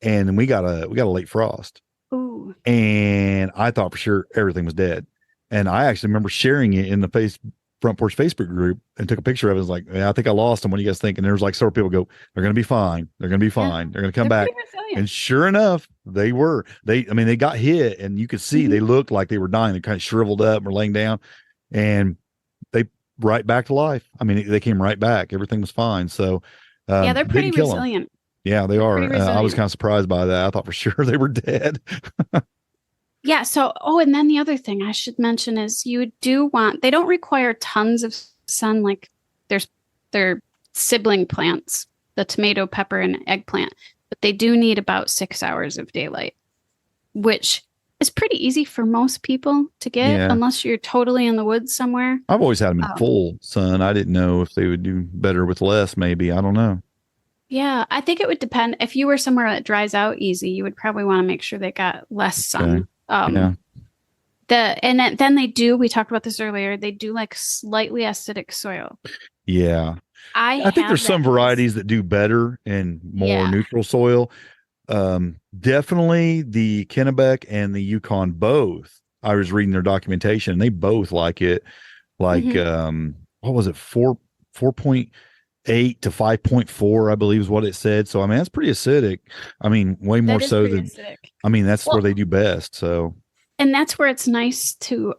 Speaker 2: and we got a late frost.
Speaker 3: Ooh.
Speaker 2: And I thought for sure everything was dead. And I actually remember sharing it in the front porch Facebook group and took a picture of it. I was like, I think I lost them. What do you guys think? And there was like several people go, they're going to be fine. They're going to be fine. They're going to come back. And sure enough, they were. They got hit, and you could see they looked like they were dying. They kind of shriveled up and were laying down, and they right back to life. I mean, they came right back. Everything was fine. So
Speaker 3: they're pretty resilient.
Speaker 2: Yeah, they are. I was kind of surprised by that. I thought for sure they were dead.
Speaker 3: Yeah. So, and then the other thing I should mention is they don't require tons of sun like their sibling plants, the tomato, pepper, and eggplant, but they do need about 6 hours of daylight, which is pretty easy for most people to get unless you're totally in the woods somewhere.
Speaker 2: I've always had them in full sun. I didn't know if they would do better with less, maybe. I don't know.
Speaker 3: Yeah, I think it would depend. If you were somewhere that dries out easy, you would probably want to make sure they got less sun.
Speaker 2: Okay.
Speaker 3: Then they do, we talked about this earlier, they do like slightly acidic soil.
Speaker 2: Yeah. I think there's some varieties that do better in more neutral soil. Definitely the Kennebec and the Yukon both. I was reading their documentation. They both like it. Like what was it? 4.8 to 5.4, I believe is what it said. So I mean, that's pretty acidic. I mean, way more so than acidic. I mean, that's where they do best. So,
Speaker 3: and that's where it's nice to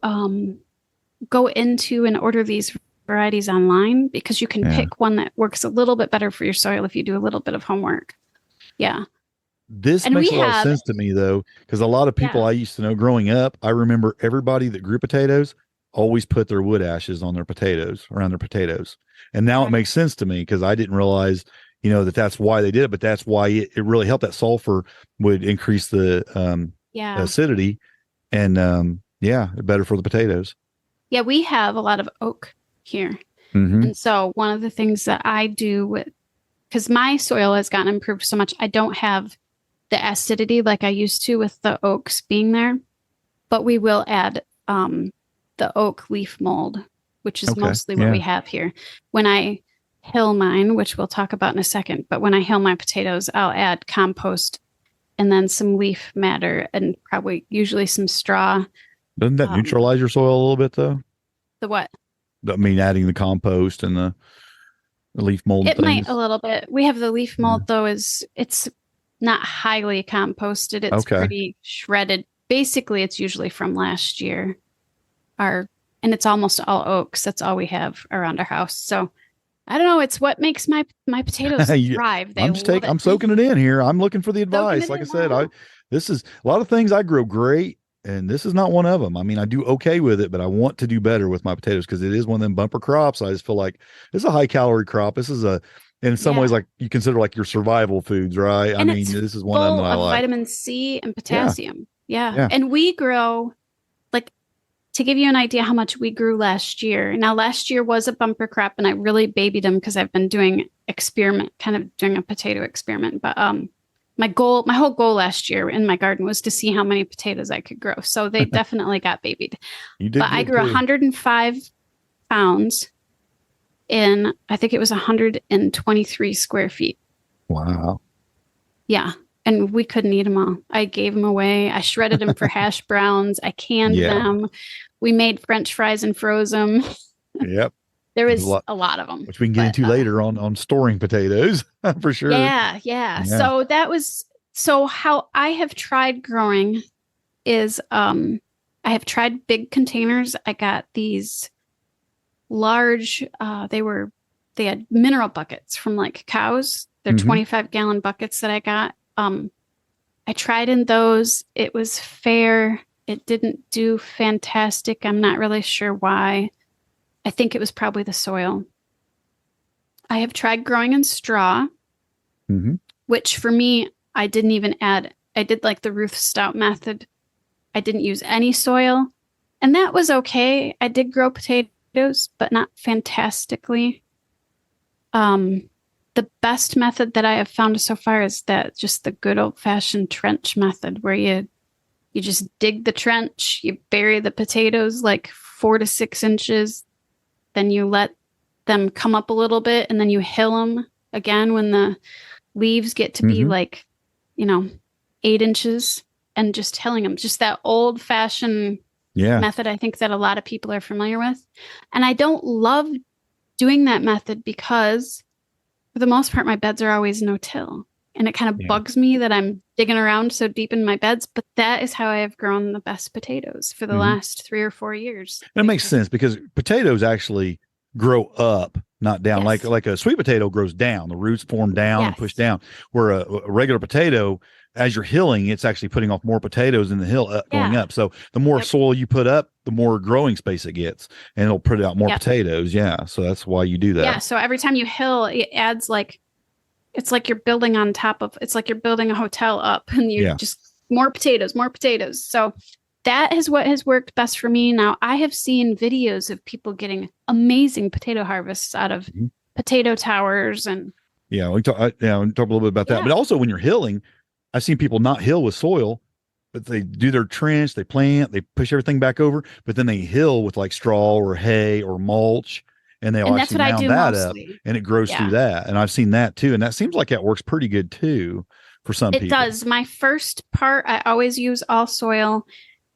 Speaker 3: go into and order these varieties online, because you can pick one that works a little bit better for your soil if you do a little bit of homework. Yeah.
Speaker 2: This makes a lot of sense to me, though, because a lot of people I used to know growing up, I remember everybody that grew potatoes always put their wood ashes on their potatoes, around their potatoes. And now it makes sense to me, because I didn't realize, that's why they did it, but that's why it really helped. That sulfur would increase the acidity, and better for the potatoes.
Speaker 3: Yeah, we have a lot of oak here. And so one of the things that I do with because my soil has gotten improved so much. I don't have the acidity like I used to with the oaks being there, but we will add the oak leaf mold, which is
Speaker 2: Okay.
Speaker 3: mostly what we have here. When I hill mine, which we'll talk about in a second, but when I hill my potatoes, I'll add compost and then some leaf matter and probably usually some straw.
Speaker 2: Doesn't that neutralize your soil a little bit though?
Speaker 3: The what?
Speaker 2: I mean, adding the compost and the leaf mold
Speaker 3: It
Speaker 2: things.
Speaker 3: might a little bit. We have the leaf mold though, it's not highly composted. It's pretty shredded. Basically, it's usually from last year. And it's almost all oaks. That's all we have around our house. So I don't know. It's what makes my potatoes thrive.
Speaker 2: I'm soaking it in here. I'm looking for the advice. Like I said, this is a lot of things I grow great, and this is not one of them. I mean, I do okay with it, but I want to do better with my potatoes because it is one of them bumper crops. I just feel like this is a high calorie crop. This is in some ways, like you consider like your survival foods, right?
Speaker 3: And
Speaker 2: I mean, this is one of them that I like.
Speaker 3: Vitamin C and potassium. Yeah. And we grow, like, to give you an idea how much we grew last year. Now, last year was a bumper crop, and I really babied them because I've been doing a potato experiment. But my whole goal last year in my garden was to see how many potatoes I could grow. So they definitely got babied.
Speaker 2: You did. But
Speaker 3: I grew 105 pounds in, I think it was 123 square feet.
Speaker 2: Wow.
Speaker 3: Yeah. And we couldn't eat them all. I gave them away. I shredded them for hash browns. I canned them. We made French fries and froze them.
Speaker 2: Yep.
Speaker 3: There was a lot of them.
Speaker 2: Which we can get into later on storing potatoes for sure.
Speaker 3: Yeah. So how I have tried growing is I have tried big containers. I got these large, they had mineral buckets from like cows. They're 25-gallon buckets that I got. I tried in those. It was fair. It didn't do fantastic. I'm not really sure why. I think it was probably the soil. I have tried growing in straw, which for me, I didn't even add. I did like the Ruth Stout method. I didn't use any soil, and that was okay. I did grow potatoes, but not fantastically. The best method that I have found so far is that just the good old-fashioned trench method, where you just dig the trench, you bury the potatoes like 4 to 6 inches, then you let them come up a little bit, and then you hill them again when the leaves get to be like, 8 inches, and just hilling them. Just that old-fashioned method, I think that a lot of people are familiar with. And I don't love doing that method because for the most part, my beds are always no-till. And it kind of bugs me that I'm digging around so deep in my beds. But that is how I have grown the best potatoes for the last 3 or 4 years.
Speaker 2: And it makes sense because potatoes actually grow up, not down. Like a sweet potato grows down. The roots form down and push down. Where a regular potato, as you're hilling, it's actually putting off more potatoes in the hill going up. So the more soil you put up, the more growing space it gets, and it'll put out more potatoes. Yeah. So that's why you do that. Yeah.
Speaker 3: So every time you hill, it adds it's like you're building on top of, it's like you're building a hotel up, and you just more potatoes. So that is what has worked best for me. Now, I have seen videos of people getting amazing potato harvests out of potato towers. And
Speaker 2: we talk a little bit about that. But also when you're hilling, I've seen people not hill with soil, but they do their trench, they plant, they push everything back over, but then they hill with like straw or hay or mulch, and they'll actually mound that mostly up, and it grows through that. And I've seen that too. And that seems like that works pretty good too for some people.
Speaker 3: It does. My first part, I always use all soil.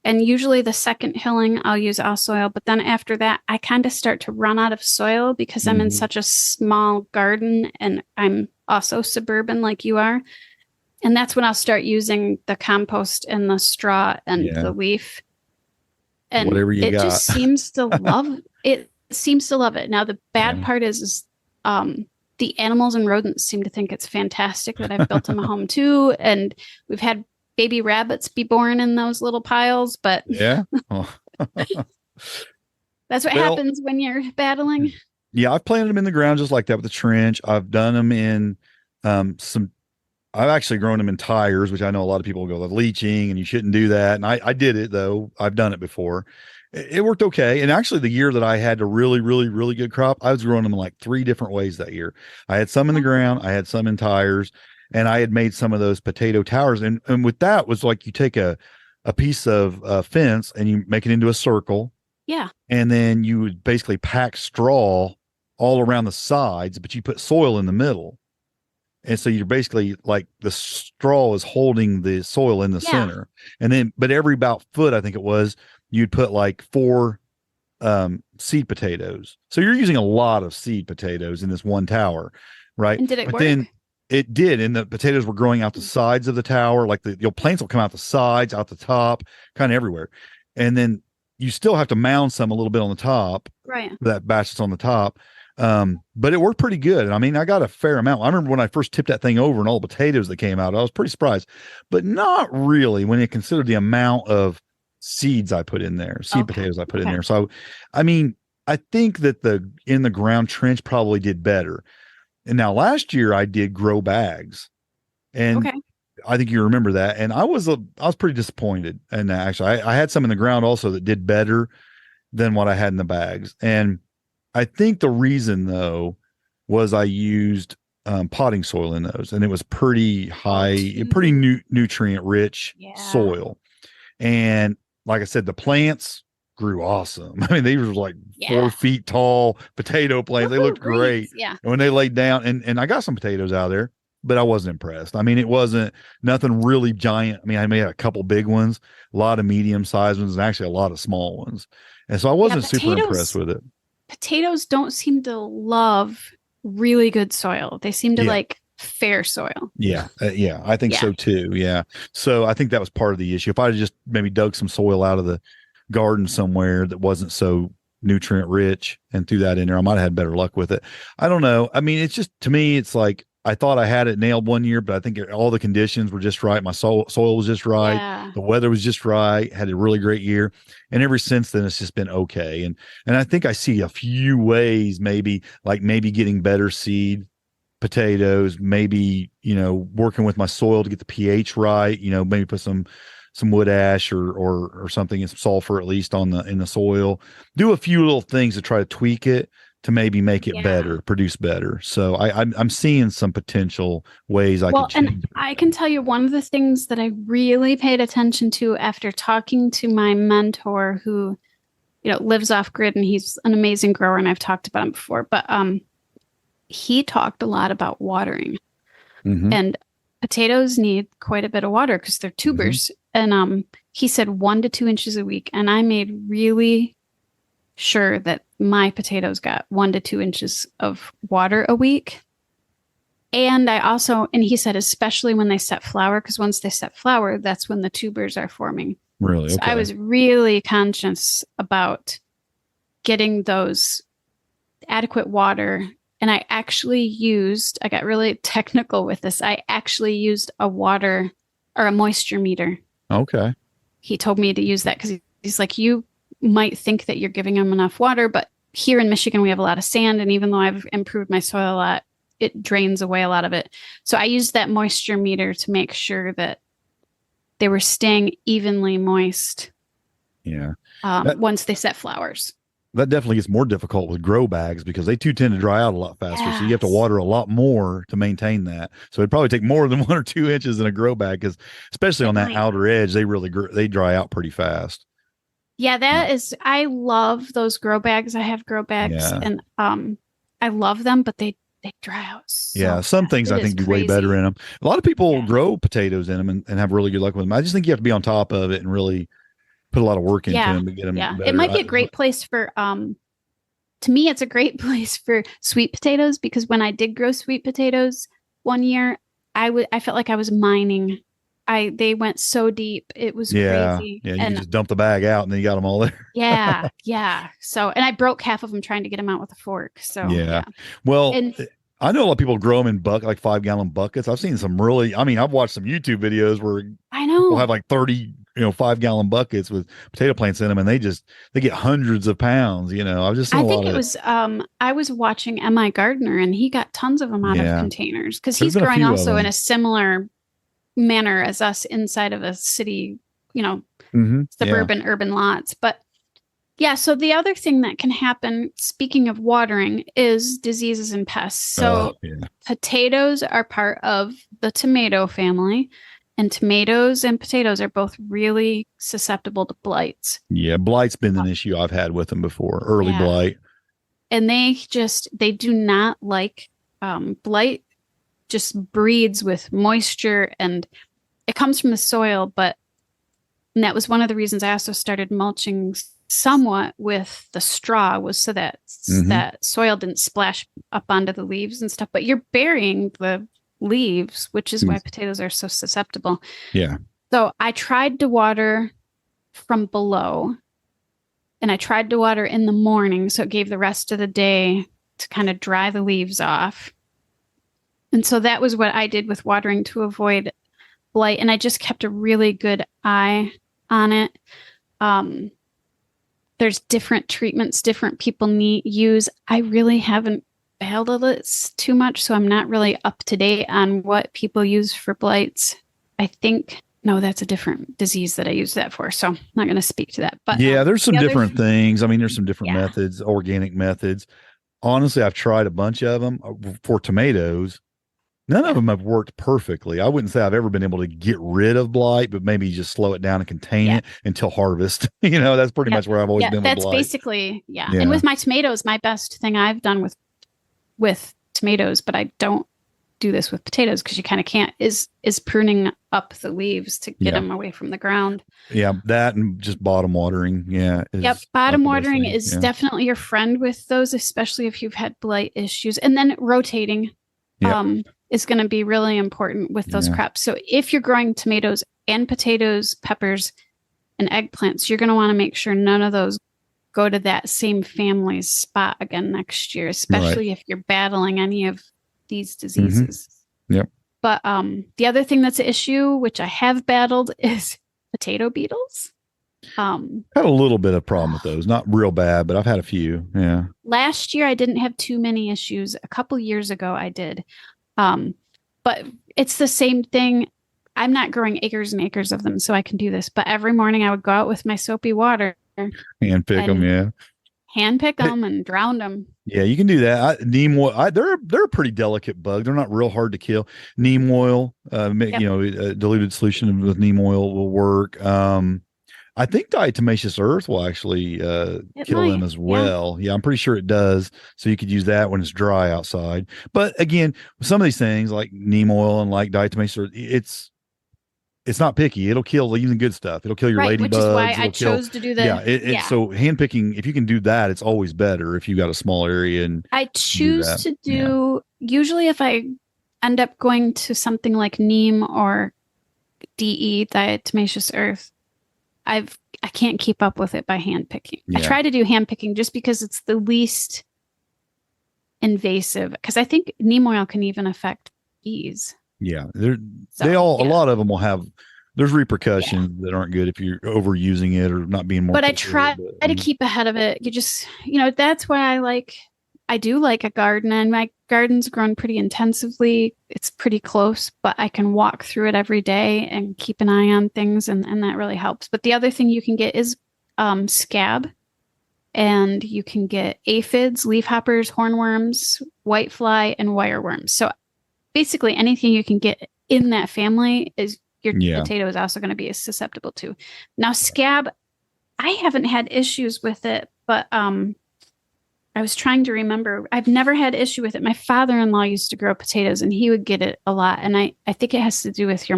Speaker 3: And usually the second hilling, I'll use all soil. But then after that, I kind of start to run out of soil because I'm in such a small garden, and I'm also suburban like you are. And that's when I'll start using the compost and the straw and the leaf. And
Speaker 2: whatever you got.
Speaker 3: Just seems to love it. Seems to love it. Now, the bad part is the animals and rodents seem to think it's fantastic that I've built them a home too. And we've had baby rabbits be born in those little piles, but that's what happens when you're battling.
Speaker 2: Yeah, I've planted them in the ground just like that with the trench. I've done them in I've actually grown them in tires, which I know a lot of people go, the leaching, and you shouldn't do that. And I did it though. I've done it before. it worked okay. And actually, the year that I had a really, really, really good crop, I was growing them in like 3 different ways that year. I had some in the ground, I had some in tires, and I had made some of those potato towers. And with that was like you take a piece of fence and you make it into a circle,
Speaker 3: Yeah.
Speaker 2: and then you would basically pack straw all around the sides, but you put soil in the middle. And so you're basically like the straw is holding the soil in the
Speaker 3: Yeah.
Speaker 2: center. And then, but every about foot, I think it was, you'd put like 4 seed potatoes. So you're using a lot of seed potatoes in this one tower, right?
Speaker 3: And did it
Speaker 2: But
Speaker 3: work?
Speaker 2: then it did. And the potatoes were growing out the sides of the tower. Like the plants will come out the sides, out the top, kind of everywhere. And then you still have to mound some a little bit on the top.
Speaker 3: Right.
Speaker 2: That batch that's on the top. But it worked pretty good. I mean, I got a fair amount. I remember when I first tipped that thing over and all the potatoes that came out, I was pretty surprised, but not really when you consider the amount of seeds I put in there, potatoes I put in there. So, I mean, I think that the in the ground trench probably did better. And now last year I did grow bags, and I think you remember that. And I was pretty disappointed. And actually, I had some in the ground also that did better than what I had in the bags. And I think the reason though was I used potting soil in those, and it was pretty high, pretty nutrient rich soil. And like I said, the plants grew awesome. I mean, they were like 4 feet tall potato plants. They looked great.
Speaker 3: Yeah.
Speaker 2: And when they laid down, and I got some potatoes out of there, but I wasn't impressed. I mean, it wasn't nothing really giant. I mean, I may have a couple big ones, a lot of medium sized ones, and actually a lot of small ones. And so I wasn't super impressed with it.
Speaker 3: Potatoes don't seem to love really good soil. They seem to like fair soil.
Speaker 2: Yeah. I think so too. Yeah. So I think that was part of the issue. If I had just maybe dug some soil out of the garden somewhere that wasn't so nutrient rich and threw that in there, I might have had better luck with it. I don't know. I mean, it's just, to me, it's like, I thought I had it nailed one year, but I think all the conditions were just right. My soil was just right.
Speaker 3: Yeah.
Speaker 2: The weather was just right. Had a really great year. And ever since then, it's just been okay. And I think I see a few ways, maybe getting better seed potatoes, maybe, working with my soil to get the pH right, maybe put some wood ash or something, and some sulfur at least in the soil, do a few little things to try to tweak it to maybe make it better, produce better. So I'm seeing some potential ways I could change.
Speaker 3: And I can tell you one of the things that I really paid attention to after talking to my mentor who, lives off grid, and he's an amazing grower, and I've talked about him before, but he talked a lot about watering.
Speaker 2: Mm-hmm.
Speaker 3: And potatoes need quite a bit of water because they're tubers. Mm-hmm. And he said 1 to 2 inches a week. And I made really sure that my potatoes got 1 to 2 inches of water a week. And he said, especially when they set flower, because once they set flower, that's when the tubers are forming.
Speaker 2: Really?
Speaker 3: So I was really conscious about getting those adequate water. And I got really technical with this. I actually used a water or a moisture meter.
Speaker 2: Okay.
Speaker 3: He told me to use that because he's like, you might think that you're giving them enough water, but here in Michigan, we have a lot of sand. And even though I've improved my soil a lot, it drains away a lot of it. So I used that moisture meter to make sure that they were staying evenly moist.
Speaker 2: Yeah.
Speaker 3: Once they set flowers.
Speaker 2: That definitely gets more difficult with grow bags because they too tend to dry out a lot faster. Yes. So you have to water a lot more to maintain that. So it'd probably take more than 1 or 2 inches in a grow bag, because especially on that outer edge, they dry out pretty fast.
Speaker 3: Yeah, I love those grow bags. I have grow bags and I love them, but they dry out so fast.
Speaker 2: Some things I think do way better in them. A lot of people grow potatoes in them and have really good luck with them. I just think you have to be on top of it and really put a lot of work into them to get them better.
Speaker 3: It might be a great place for to me it's a great place for sweet potatoes, because when I did grow sweet potatoes one year, I felt like I was mining. They went so deep. It was crazy.
Speaker 2: Yeah, you just dump the bag out and then you got them all there.
Speaker 3: Yeah. So, and I broke half of them trying to get them out with a fork. So yeah.
Speaker 2: Well, I know a lot of people grow them in like 5-gallon buckets. I've seen some I've watched some YouTube videos where people have like 30, 5-gallon buckets with potato plants in them, and they get hundreds of pounds. I've just seen
Speaker 3: I was watching M.I. Gardner, and he got tons of them out of containers because he's growing also in a similar manner as us inside of a city, suburban urban lots. But Yeah, so the other thing that can happen, speaking of watering, is diseases and pests. So
Speaker 2: Yeah.
Speaker 3: potatoes are part of the tomato family, and tomatoes and potatoes are both really susceptible to blights.
Speaker 2: Yeah. Blight's been an issue I've had with them before. Early
Speaker 3: Yeah.
Speaker 2: blight.
Speaker 3: And they do not like blight. Just breeds with moisture, and it comes from the soil. And that was one of the reasons I also started mulching somewhat with the straw, was so that that soil didn't splash up onto the leaves and stuff. But you're burying the leaves, which is why potatoes are so susceptible.
Speaker 2: Yeah.
Speaker 3: So I tried to water from below, and I tried to water in the morning, so it gave the rest of the day to kind of dry the leaves off. And so that was what I did with watering to avoid blight. And I just kept a really good eye on it. There's different treatments different people use. I really haven't battled it too much, so I'm not really up to date on what people use for blights. I think, no, that's a different disease that I use that for, so I'm not going to speak to that. But
Speaker 2: yeah, there's some different things. I mean, there's some different methods, organic methods. Honestly, I've tried a bunch of them for tomatoes. None of them have worked perfectly. I wouldn't say I've ever been able to get rid of blight, but maybe just slow it down and contain it until harvest. That's pretty much where I've always been with blight.
Speaker 3: That's basically, And with my tomatoes, my best thing I've done with tomatoes, but I don't do this with potatoes because you kind of can't, is pruning up the leaves to get them away from the ground. Yeah,
Speaker 2: that and just bottom watering.
Speaker 3: Bottom watering is definitely your friend with those, especially if you've had blight issues. And then rotating. Is going to be really important with those crops. So if you're growing tomatoes and potatoes, peppers, and eggplants, you're going to want to make sure none of those go to that same family's spot again next year, especially if you're battling any of these diseases. But the other thing that's an issue, which I have battled, is potato beetles.
Speaker 2: Had a little bit of problem with those, not real bad, but I've had a few. Yeah.
Speaker 3: Last year I didn't have too many issues. A couple years ago I did. But it's the same thing. I'm not growing acres and acres of them, so I can do this. But every morning I would go out with my soapy water,
Speaker 2: hand pick them,
Speaker 3: hand pick them and drown them.
Speaker 2: Yeah, you can do that. Neem oil, they're a pretty delicate bug. They're not real hard to kill. Neem oil, diluted solution with neem oil will work. I think diatomaceous earth will actually kill them as well. Yeah, I'm pretty sure it does. So you could use that when it's dry outside. But again, some of these things like neem oil and like diatomaceous earth, it's not picky. It'll kill even good stuff. It'll kill your ladybugs. Which is
Speaker 3: why I chose to do that.
Speaker 2: So hand picking, if you can do that, it's always better if you've got a small area. And
Speaker 3: I choose to do usually if I end up going to something like neem or DE, diatomaceous earth, I can't keep up with it by hand picking. I try to do hand picking just because it's the least invasive. Because I think neem oil can even affect bees.
Speaker 2: Yeah, a lot of them will have. There's repercussions that aren't good if you're overusing it or not being more.
Speaker 3: But I try to keep ahead of it. You just, that's why I do like a garden, and my garden's grown pretty intensively. It's pretty close, but I can walk through it every day and keep an eye on things, and that really helps. But the other thing you can get is scab, and you can get aphids, leafhoppers, hornworms, whitefly, and wireworms. So basically anything you can get in that family is your potato is also going to be susceptible to. Now, scab, I haven't had issues with it, but I was trying to remember. I've never had issue with it. My father-in-law used to grow potatoes, and he would get it a lot. And I think it has to do with your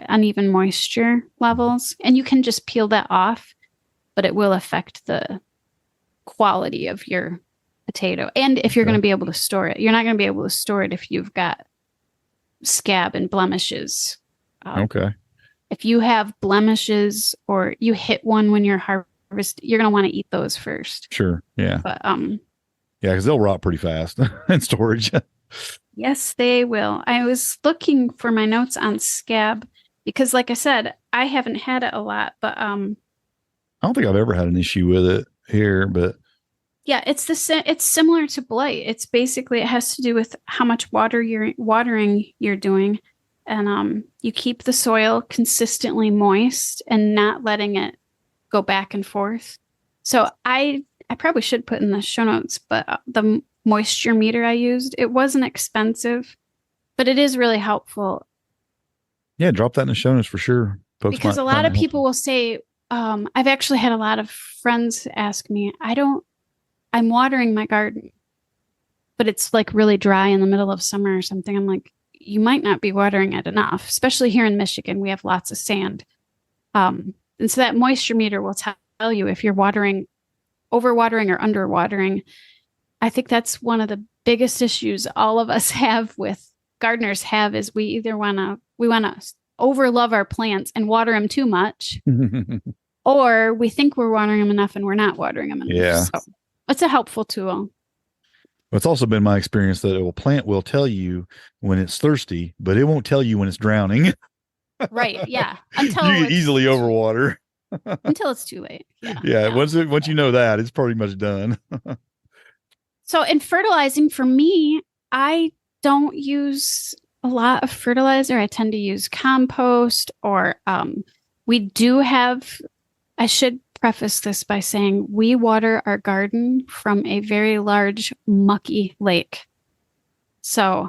Speaker 3: uneven moisture levels. And you can just peel that off, but it will affect the quality of your potato. And if you're going to be able to store it, you're not going to be able to store it if you've got scab and blemishes. If you have blemishes or you hit one when you're harvesting, you're going to want to eat those first.
Speaker 2: Sure. Yeah.
Speaker 3: But
Speaker 2: because they'll rot pretty fast in storage.
Speaker 3: Yes, they will. I was looking for my notes on scab because, like I said, I haven't had it a lot, but I
Speaker 2: don't think I've ever had an issue with it here, but
Speaker 3: yeah, it's similar to blight. It's basically, it has to do with how much watering you're doing. And you keep the soil consistently moist and not letting it go back and forth. So I probably should put in the show notes, but the moisture meter I used, it wasn't expensive, but it is really helpful.
Speaker 2: Yeah, drop that in the show notes for sure. Folks
Speaker 3: Because a lot of people will say, I've actually had a lot of friends ask me, I'm watering my garden, but it's like really dry in the middle of summer or something. I'm like, you might not be watering it enough, especially here in Michigan. We have lots of sand. And so that moisture meter will tell you if you're overwatering or underwatering. I think that's one of the biggest issues all of us have with gardeners have is we either want to overlove our plants and water them too much, or we think we're watering them enough and we're not watering them enough.
Speaker 2: Yeah.
Speaker 3: So it's a helpful tool.
Speaker 2: It's also been my experience that a plant will tell you when it's thirsty, but it won't tell you when it's drowning.
Speaker 3: Right. Yeah. Until
Speaker 2: you can easily overwater.
Speaker 3: Until it's too late. Yeah.
Speaker 2: Yeah. Once you know that, it's pretty much done.
Speaker 3: So in fertilizing, for me, I don't use a lot of fertilizer. I tend to use compost, or we do have, I should preface this by saying we water our garden from a very large mucky lake. So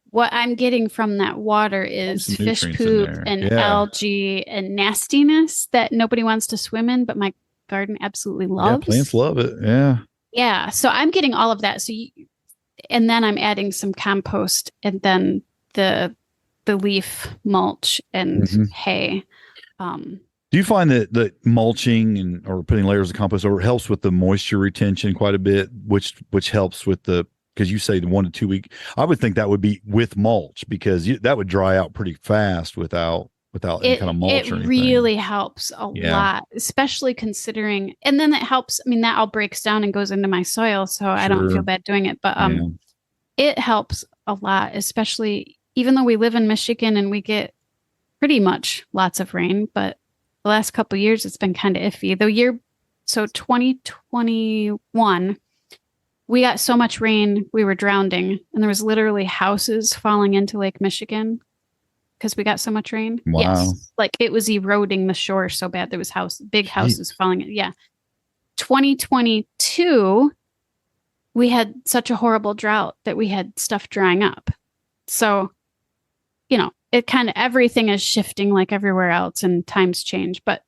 Speaker 3: what I'm getting from that water is fish poop and algae and nastiness that nobody wants to swim in, but my garden absolutely loves.
Speaker 2: Yeah, plants love it. Yeah.
Speaker 3: Yeah. So I'm getting all of that. And then I'm adding some compost and then the leaf mulch and hay.
Speaker 2: Do you find that mulching or putting layers of compost over helps with the moisture retention quite a bit, which helps with because you say the 1 to 2 week, I would think that would be with mulch because that would dry out pretty fast without any kind of mulch or anything. It really
Speaker 3: helps a lot, especially considering, and then it helps. I mean, that all breaks down and goes into my soil, so I don't feel bad doing it, but it helps a lot, especially even though we live in Michigan and we get pretty much lots of rain, but the last couple of years, it's been kind of iffy. 2021, we got so much rain, we were drowning, and there was literally houses falling into Lake Michigan because we got so much rain.
Speaker 2: Wow.
Speaker 3: Yes, like it was eroding the shore so bad. There was big houses falling in. Yeah. 2022, we had such a horrible drought that we had stuff drying up. So, it kind of, everything is shifting like everywhere else and times change. But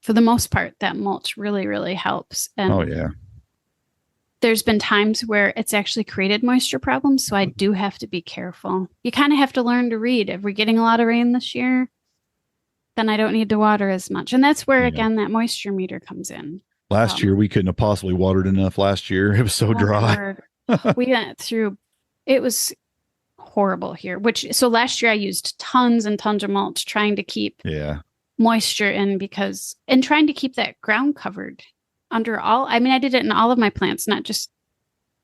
Speaker 3: for the most part, that mulch really, really helps. And there's been times where it's actually created moisture problems. So I do have to be careful. You kind of have to learn to read. If we're getting a lot of rain this year, then I don't need to water as much. And that's where, again, that moisture meter comes in.
Speaker 2: Last year, we couldn't have possibly watered enough last year. It was so dry.
Speaker 3: We went through, it was horrible here, so last year I used tons and tons of mulch trying to keep moisture in and trying to keep that ground covered under all. I mean, I did it in all of my plants, not just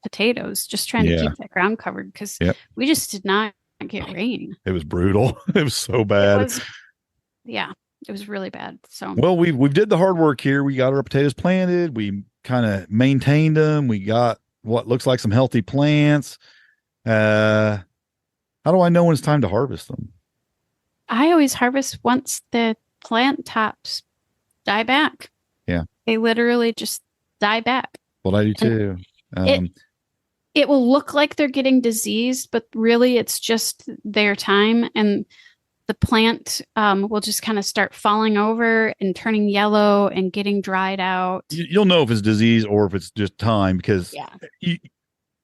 Speaker 3: potatoes, just trying to keep that ground covered because we just did not get rain.
Speaker 2: It was brutal. It was so bad.
Speaker 3: It was really bad. So,
Speaker 2: well, we did the hard work here. We got our potatoes planted. We kind of maintained them. We got what looks like some healthy plants. How do I know when it's time to harvest them?
Speaker 3: I always harvest once the plant tops die back.
Speaker 2: Yeah.
Speaker 3: They literally just die back.
Speaker 2: Well, I do too.
Speaker 3: It will look like they're getting diseased, but really it's just their time. And the plant will just kind of start falling over and turning yellow and getting dried out.
Speaker 2: You'll know if it's disease or if it's just time because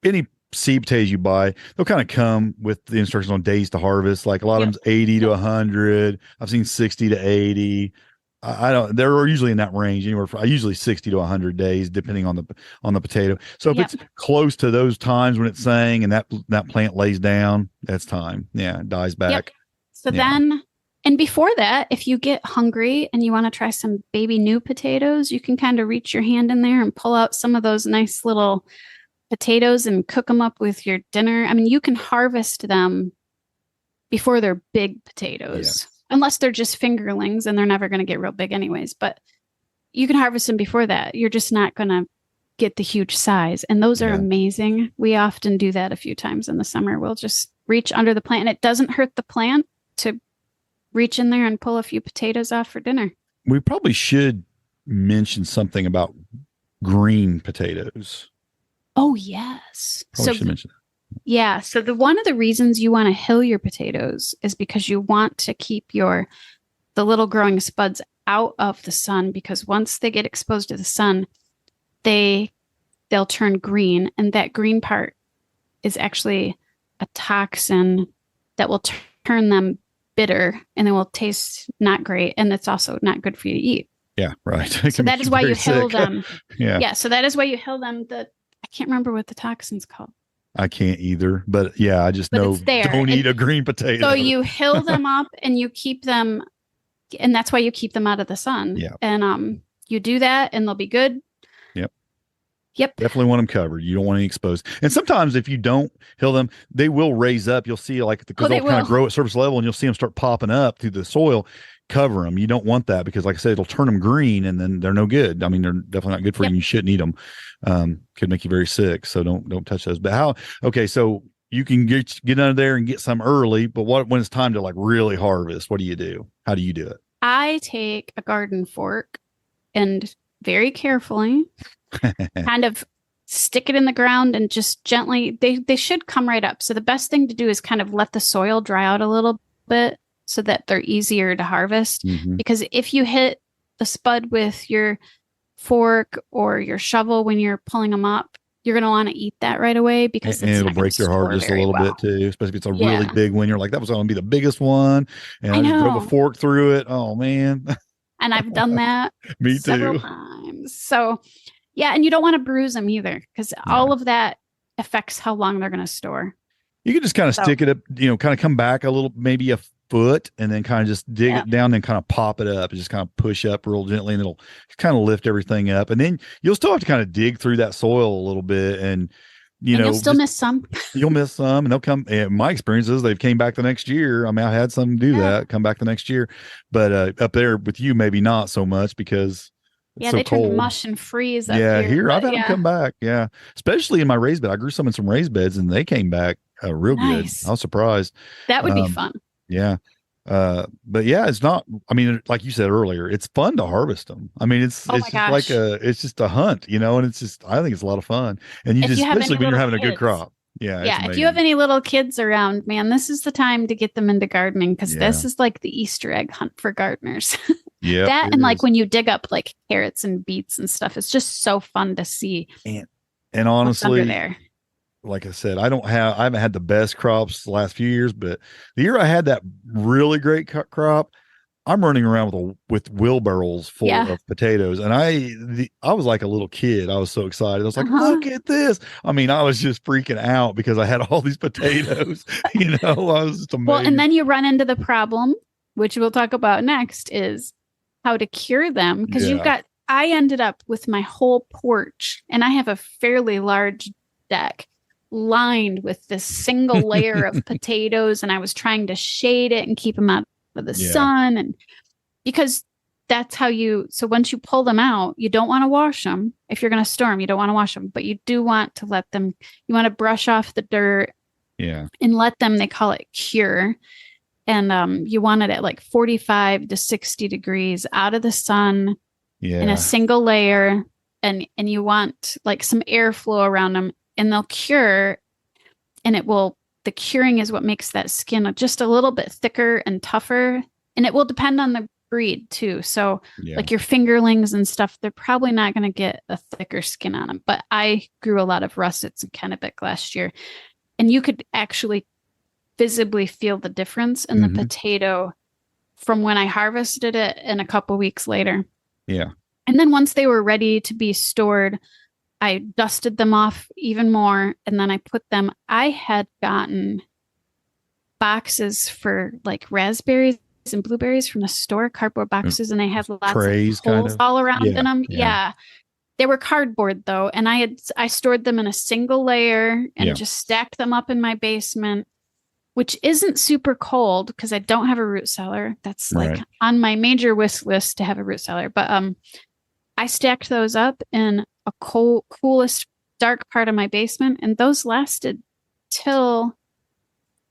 Speaker 2: any seed potatoes you buy, they'll kind of come with the instructions on days to harvest. Like a lot of them's 80 to 100. I've seen 60 to 80. They're usually in that range anywhere from usually 60 to 100 days, depending on the potato. So if it's close to those times when it's saying and that plant lays down, that's time. Yeah. It dies back.
Speaker 3: Yep. So then, and before that, if you get hungry and you want to try some baby new potatoes, you can kind of reach your hand in there and pull out some of those nice little potatoes and cook them up with your dinner. I mean, you can harvest them before they're big potatoes, unless they're just fingerlings and they're never going to get real big anyways. But you can harvest them before that. You're just not going to get the huge size. And those are amazing. We often do that a few times in the summer. We'll just reach under the plant and it doesn't hurt the plant to reach in there and pull a few potatoes off for dinner.
Speaker 2: We probably should mention something about green potatoes.
Speaker 3: Oh, yes.
Speaker 2: Probably should mention that.
Speaker 3: Yeah. So one of the reasons you want to hill your potatoes is because you want to keep the little growing spuds out of the sun, because once they get exposed to the sun, they'll turn green, and that green part is actually a toxin that will turn them bitter, and they will taste not great, and it's also not good for you to eat.
Speaker 2: Yeah, right.
Speaker 3: So that is why you hill them.
Speaker 2: Yeah.
Speaker 3: Yeah. So that is why you hill them. I can't remember what the toxin's called.
Speaker 2: I can't either, but yeah, I just know don't eat a green potato.
Speaker 3: So you hill them up and you keep them, and that's why you keep them out of the sun.
Speaker 2: Yeah.
Speaker 3: And you do that and they'll be good. Yep.
Speaker 2: Definitely want them covered. You don't want any exposed. And sometimes if you don't hill them, they will raise up. You'll see because they'll kind of grow at surface level, and you'll see them start popping up through the soil. Cover them. You don't want that, because like I said, it'll turn them green, and then they're no good. I mean, they're definitely not good for you. You shouldn't eat them. Could make you very sick. So don't touch those. But so you can get under there and get some early, but when it's time to like really harvest, what do you do? How do you do it?
Speaker 3: I take a garden fork and very carefully kind of stick it in the ground and just gently, they should come right up. So the best thing to do is kind of let the soil dry out a little bit so that they're easier to harvest. Because if you hit the spud with your fork or your shovel when you're pulling them up, you're going to want to eat that right away, because
Speaker 2: it'll break your heart just a little bit too, especially if it's a really big one. You're like, that was going to be the biggest one, and I just drove a fork through it. Oh man.
Speaker 3: And I've done that
Speaker 2: Me
Speaker 3: several
Speaker 2: too.
Speaker 3: times. So yeah, and you don't want to bruise them either, because all of that affects how long they're going to store.
Speaker 2: You can just kind of stick it up, kind of come back a little, maybe a foot, and then kind of just dig it down and kind of pop it up and just kind of push up real gently, and it'll kind of lift everything up. And then you'll still have to kind of dig through that soil a little bit, and you'll
Speaker 3: still miss some.
Speaker 2: You'll miss some, and they'll come. My experience is they've came back the next year. I mean, I had some do that, come back the next year, but up there with you, maybe not so much, because it's so
Speaker 3: they
Speaker 2: cold.
Speaker 3: turn to mush and freeze.
Speaker 2: Here I've had them come back. Yeah, especially in my raised bed. I grew some in some raised beds, and they came back real good. I was surprised.
Speaker 3: That would be fun.
Speaker 2: Yeah. But yeah, it's not, I mean, like you said earlier, it's fun to harvest them. I mean, it's just like it's just a hunt, and it's just, I think it's a lot of fun. And especially when you're having a good crop. Yeah.
Speaker 3: Yeah. If you have any little kids around, man, this is the time to get them into gardening, because this is like the Easter egg hunt for gardeners.
Speaker 2: Yeah.
Speaker 3: That and like when you dig up like carrots and beets and stuff, it's just so fun to see.
Speaker 2: And honestly,
Speaker 3: there.
Speaker 2: Like I said, I haven't had the best crops the last few years, but the year I had that really great crop, I'm running around with wheelbarrows full of potatoes, and I was like a little kid. I was so excited. I was like, look at this. I mean, I was just freaking out because I had all these potatoes. I was just amazed.
Speaker 3: Well, and then you run into the problem, which we'll talk about next, is how to cure them, because I ended up with my whole porch, and I have a fairly large deck lined with this single layer of potatoes, and I was trying to shade it and keep them out of the sun, and because that's how so once you pull them out, you don't want to wash them. If you're going to store them, you don't want to wash them, but you do want to you want to brush off the dirt and let them, they call it cure. And you want it at like 45 to 60 degrees out of the sun in a single layer, and you want like some airflow around them, and they'll cure, and the curing is what makes that skin just a little bit thicker and tougher. And it will depend on the breed too. So like your fingerlings and stuff, they're probably not going to get a thicker skin on them. But I grew a lot of russets and Kennebec last year, and you could actually visibly feel the difference in the potato from when I harvested it and a couple weeks later.
Speaker 2: Yeah.
Speaker 3: And then once they were ready to be stored, I dusted them off even more, and then I had gotten boxes for like raspberries and blueberries from the store, cardboard boxes, and they had lots
Speaker 2: trays,
Speaker 3: of holes all around in them. Yeah. They were cardboard though, and I stored them in a single layer and just stacked them up in my basement, which isn't super cold because I don't have a root cellar. That's like on my major wish list to have a root cellar. But I stacked those up in a coolest dark part of my basement, and those lasted till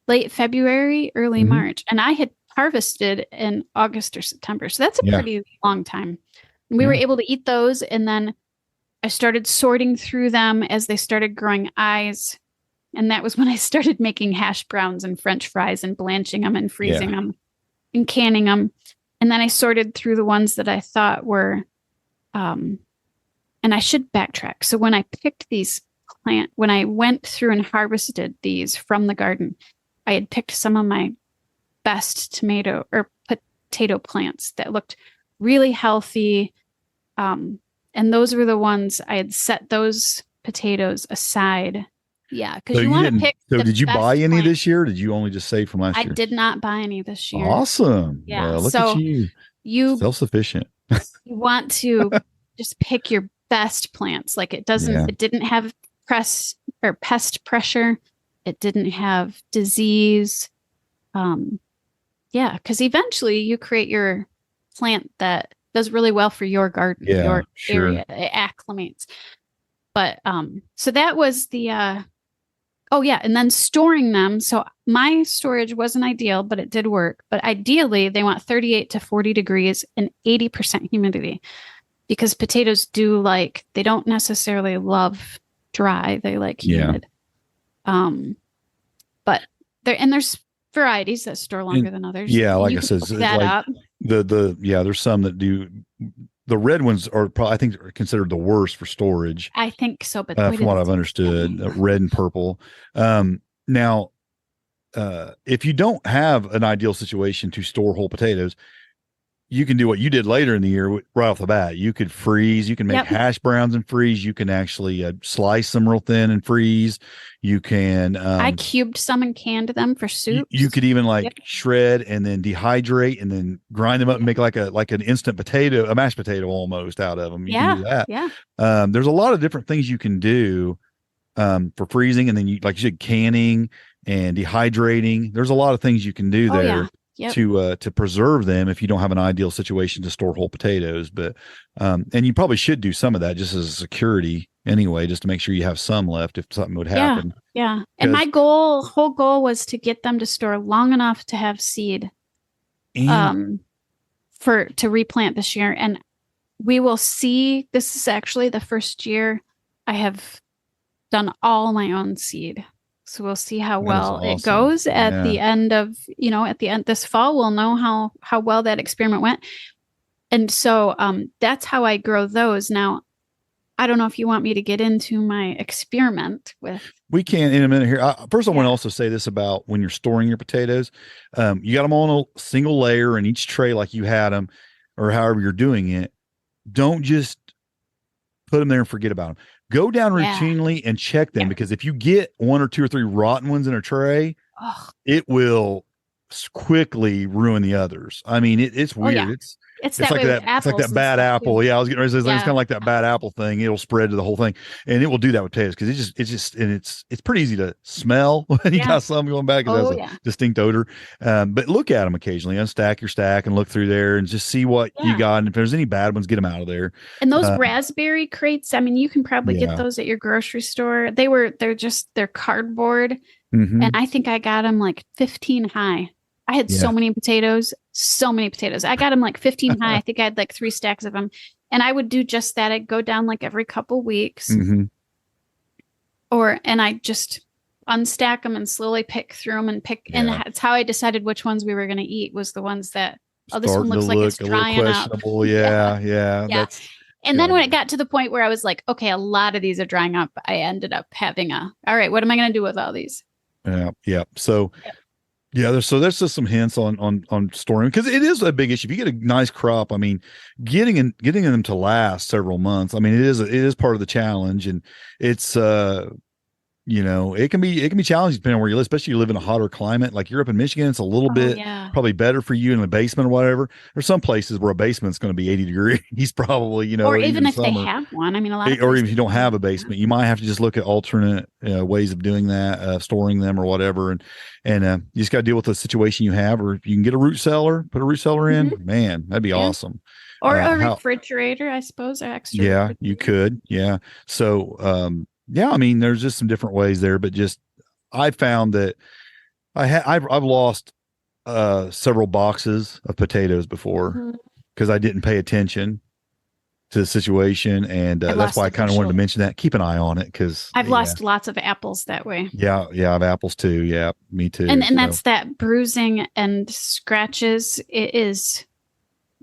Speaker 3: late February, early March, and I had harvested in August or September, so that's a pretty long time. We were
Speaker 2: Yeah.
Speaker 3: able to eat those, and then I started sorting through them as they started growing eyes. And that was when I started making hash browns and French fries and blanching them and freezing them and canning them. And then I sorted through the ones that I thought were, and I should backtrack. So when I picked these when I went through and harvested these from the garden, I had picked some of my best tomato or potato plants that looked really healthy. And those were the ones I had set those potatoes aside. Yeah, because
Speaker 2: So
Speaker 3: you want to pick.
Speaker 2: So
Speaker 3: the
Speaker 2: did you
Speaker 3: best
Speaker 2: buy any
Speaker 3: plant.
Speaker 2: this year? Or did you only just save from last
Speaker 3: I
Speaker 2: year?
Speaker 3: did not buy any this year.
Speaker 2: Awesome.
Speaker 3: Yeah.
Speaker 2: Look
Speaker 3: So
Speaker 2: at you.
Speaker 3: you
Speaker 2: Self-sufficient.
Speaker 3: want to just pick your best plants. Like it didn't have pest pressure. It didn't have disease. Because eventually you create your plant that does really well for your garden, your area. It acclimates. But so that was the and then storing them. So my storage wasn't ideal, but it did work. But ideally, they want 38 to 40 degrees and 80% humidity, because potatoes they don't necessarily love dry. They like humid. But there's varieties that store longer than others.
Speaker 2: Yeah, like I said, there's some that do. The red ones are probably, I think, are considered the worst for storage.
Speaker 3: I think so, but
Speaker 2: from what I've understood, red and purple. Now, if you don't have an ideal situation to store whole potatoes, you can do what you did later in the year right off the bat. You could freeze. You can make hash browns and freeze. You can actually slice them real thin and freeze. You can.
Speaker 3: I cubed some and canned them for soup.
Speaker 2: You could even shred and then dehydrate and then grind them up and make like an instant potato, a mashed potato almost out of them. You can do that.
Speaker 3: Yeah.
Speaker 2: There's a lot of different things you can do for freezing, and then you said, canning and dehydrating. There's a lot of things you can do there. To preserve them if you don't have an ideal situation to store whole potatoes. But and you probably should do some of that just as a security anyway, just to make sure you have some left if something would happen.
Speaker 3: Yeah. And my whole goal was to get them to store long enough to have seed to replant this year. And we will see. This is actually the first year I have done all my own seed. So we'll see how well it goes at the end of, this fall. We'll know how well that experiment went. And so that's how I grow those. Now, I don't know if you want me to get into my experiment with. We
Speaker 2: can in a minute here. First, I want to also say this about when you're storing your potatoes. You got them all on a single layer in each tray like you had them, or however you're doing it. Don't just put them there and forget about them. Go down routinely and check them, because if you get 1 or 2 or 3 rotten ones in a tray, it will quickly ruin the others. I mean, it's weird. It's like that. It's like that bad apple. Yeah, I was getting ready to say it's kind of like that bad apple thing. It'll spread to the whole thing, and it will do that with potatoes because it's pretty easy to smell when you got some going back. It has a distinct odor. But look at them occasionally. Unstack your stack and look through there and just see what you got. And if there's any bad ones, get them out of there.
Speaker 3: And those raspberry crates, I mean, you can probably get those at your grocery store. They're cardboard, and I think I got them like 15 high. I had so many potatoes. I got them like 15 high. I think I had like 3 stacks of them. And I would do just that. I'd go down like every couple weeks. And I just unstack them and slowly pick through them and pick. And that's how I decided which ones we were going to eat, was the ones that, this one looks like it's drying up.
Speaker 2: Yeah.
Speaker 3: And then when it got to the point where I was like, okay, a lot of these are drying up, I ended up having all right, what am I going to do with all these?
Speaker 2: Yeah. So, there's just some hints on storing, because it is a big issue. If you get a nice crop, I mean, getting them to last several months, I mean, it is part of the challenge, and it's it can be challenging depending on where you live, especially you live in a hotter climate. Like you're up in Michigan, it's a little bit probably better for you in the basement or whatever. There's some places where a basement's going to be 80 degrees probably,
Speaker 3: or even if they have one. I mean, or
Speaker 2: even if you don't have a basement, you might have to just look at alternate ways of doing that, storing them or whatever. And you just got to deal with the situation you have, or if you can get a root cellar, put a root cellar in, man, that'd be awesome.
Speaker 3: Or a refrigerator, I suppose, or extra.
Speaker 2: Yeah, you could. Yeah. So, I mean, there's just some different ways there, but just I found that I've lost several boxes of potatoes before because I didn't pay attention. to the situation, and
Speaker 3: I've
Speaker 2: that's
Speaker 3: lost
Speaker 2: why I kind of wanted to
Speaker 3: official-
Speaker 2: mention that. Keep an eye on it because
Speaker 3: I've lost lots of apples that way.
Speaker 2: Yeah, I have apples too. Yeah, me too.
Speaker 3: And
Speaker 2: So,
Speaker 3: that's that bruising and scratches. It is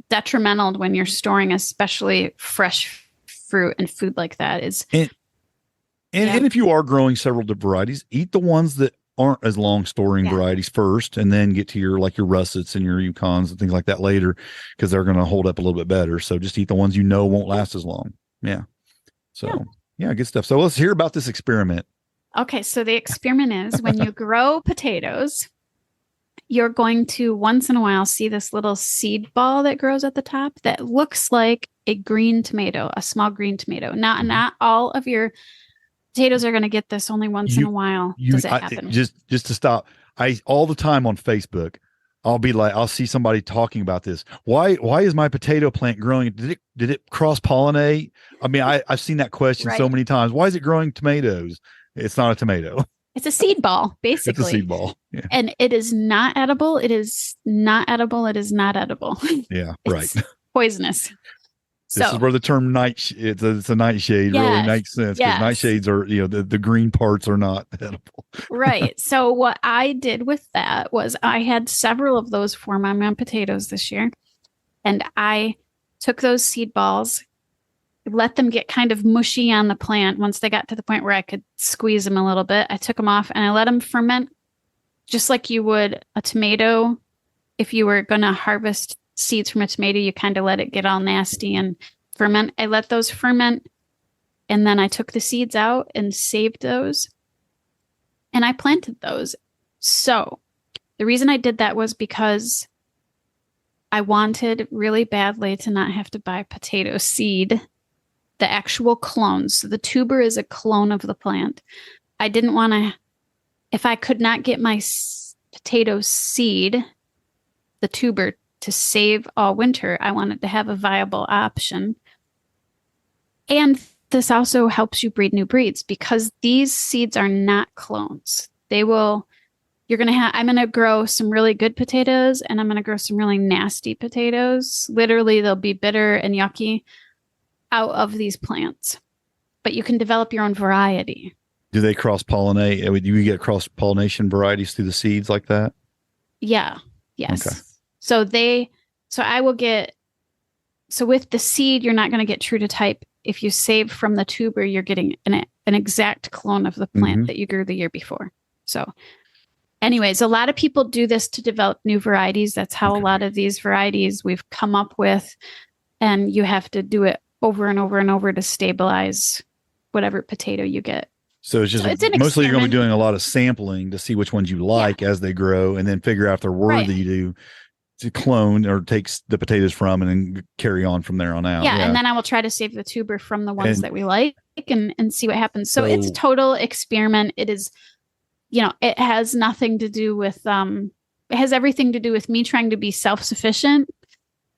Speaker 3: detrimental when you're storing, especially fresh fruit and food like that.
Speaker 2: and if you are growing several different varieties, eat the ones that aren't as long storing varieties first, and then get to your russets and your Yukons and things like that later, because they're going to hold up a little bit better. So just eat the ones you know won't last as long. Yeah. So yeah, good stuff. So let's hear about this experiment.
Speaker 3: Okay, so the experiment is when you grow potatoes, you're going to once in a while see this little seed ball that grows at the top that looks like a green tomato, a small green tomato. Not all of your potatoes are going to get this. Only once in a while does it happen.
Speaker 2: Just to stop, I all the time on Facebook, I'll see somebody talking about this. Why is my potato plant growing? Did it cross pollinate? I mean, I've seen that question so many times. Why is it growing tomatoes? It's not a tomato.
Speaker 3: It's a seed ball, basically.
Speaker 2: It's a seed ball. Yeah.
Speaker 3: And it is not edible. It is not edible. It is not edible.
Speaker 2: Yeah,
Speaker 3: It's
Speaker 2: right.
Speaker 3: poisonous.
Speaker 2: This is where the term it's a nightshade really makes sense, because nightshades are, the green parts are not edible.
Speaker 3: Right. So what I did with that was I had several of those for my potatoes this year. And I took those seed balls, let them get kind of mushy on the plant. Once they got to the point where I could squeeze them a little bit, I took them off and I let them ferment just like you would a tomato. If you were going to harvest seeds from a tomato, you kind of let it get all nasty and ferment. I let those ferment, and then I took the seeds out and saved those, and I planted those. So the reason I did that was because I wanted really badly to not have to buy potato seed, the actual clones. So the tuber is a clone of the plant. I didn't want to, if I could not get my potato seed, the tuber, to save all winter, I wanted to have a viable option. And this also helps you breed new breeds, because these seeds are not clones. I'm going to grow some really good potatoes, and I'm going to grow some really nasty potatoes. Literally, they'll be bitter and yucky out of these plants. But you can develop your own variety.
Speaker 2: Do they cross-pollinate? Do you get cross-pollination varieties through the seeds like that?
Speaker 3: Yeah. Yes.
Speaker 2: Okay.
Speaker 3: So with the seed, you're not going to get true to type. If you save from the tuber, you're getting an exact clone of the plant that you grew the year before. So anyways, a lot of people do this to develop new varieties. That's how a lot of these varieties we've come up with. And you have to do it over and over and over to stabilize whatever potato you get.
Speaker 2: So it's mostly you're going to be doing a lot of sampling to see which ones you like as they grow, and then figure out if they're worthy to clone or take the potatoes from, and then carry on from there on out.
Speaker 3: Yeah. And then I will try to save the tuber from the ones that we like and see what happens. So it's a total experiment. It is, it has nothing to do with, it has everything to do with me trying to be self-sufficient,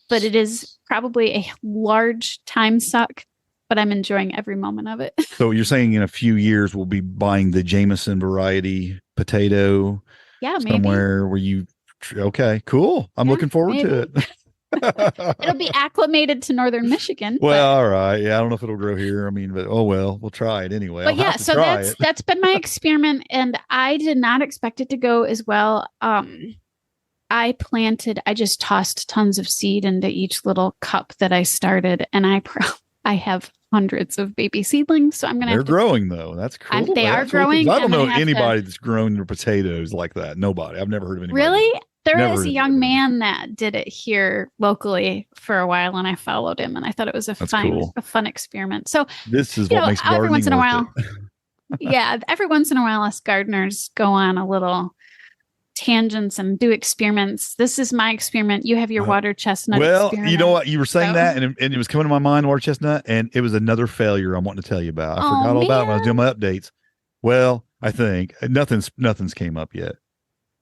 Speaker 3: but it is probably a large time suck, but I'm enjoying every moment of it.
Speaker 2: So you're saying in a few years, we'll be buying the Jameson variety potato somewhere where you, okay, cool. I'm looking forward to it.
Speaker 3: It'll be acclimated to northern Michigan.
Speaker 2: Well, all right. Yeah, I don't know if it'll grow here. I mean, but we'll try it anyway.
Speaker 3: But so that's been my experiment, and I did not expect it to go as well. I just tossed tons of seed into each little cup that I started, and I have hundreds of baby seedlings. So
Speaker 2: they're growing though. That's cool.
Speaker 3: They are growing.
Speaker 2: I don't know anybody that's grown their potatoes like that. Nobody. I've never heard of anybody.
Speaker 3: Really? There is a young man that did it here locally for a while, and I followed him, and I thought it was a fun experiment. So
Speaker 2: this is what makes gardening
Speaker 3: every once in a while.
Speaker 2: It.
Speaker 3: Every once in a while, us gardeners go on a little tangents and do experiments. This is my experiment. You have your water chestnut.
Speaker 2: Well,
Speaker 3: experiment.
Speaker 2: you know what? You were saying that, and it was coming to my mind, water chestnut, and it was another failure I wanted to tell you about. I forgot all about it when I was doing my updates. Well, I think nothing's came up yet.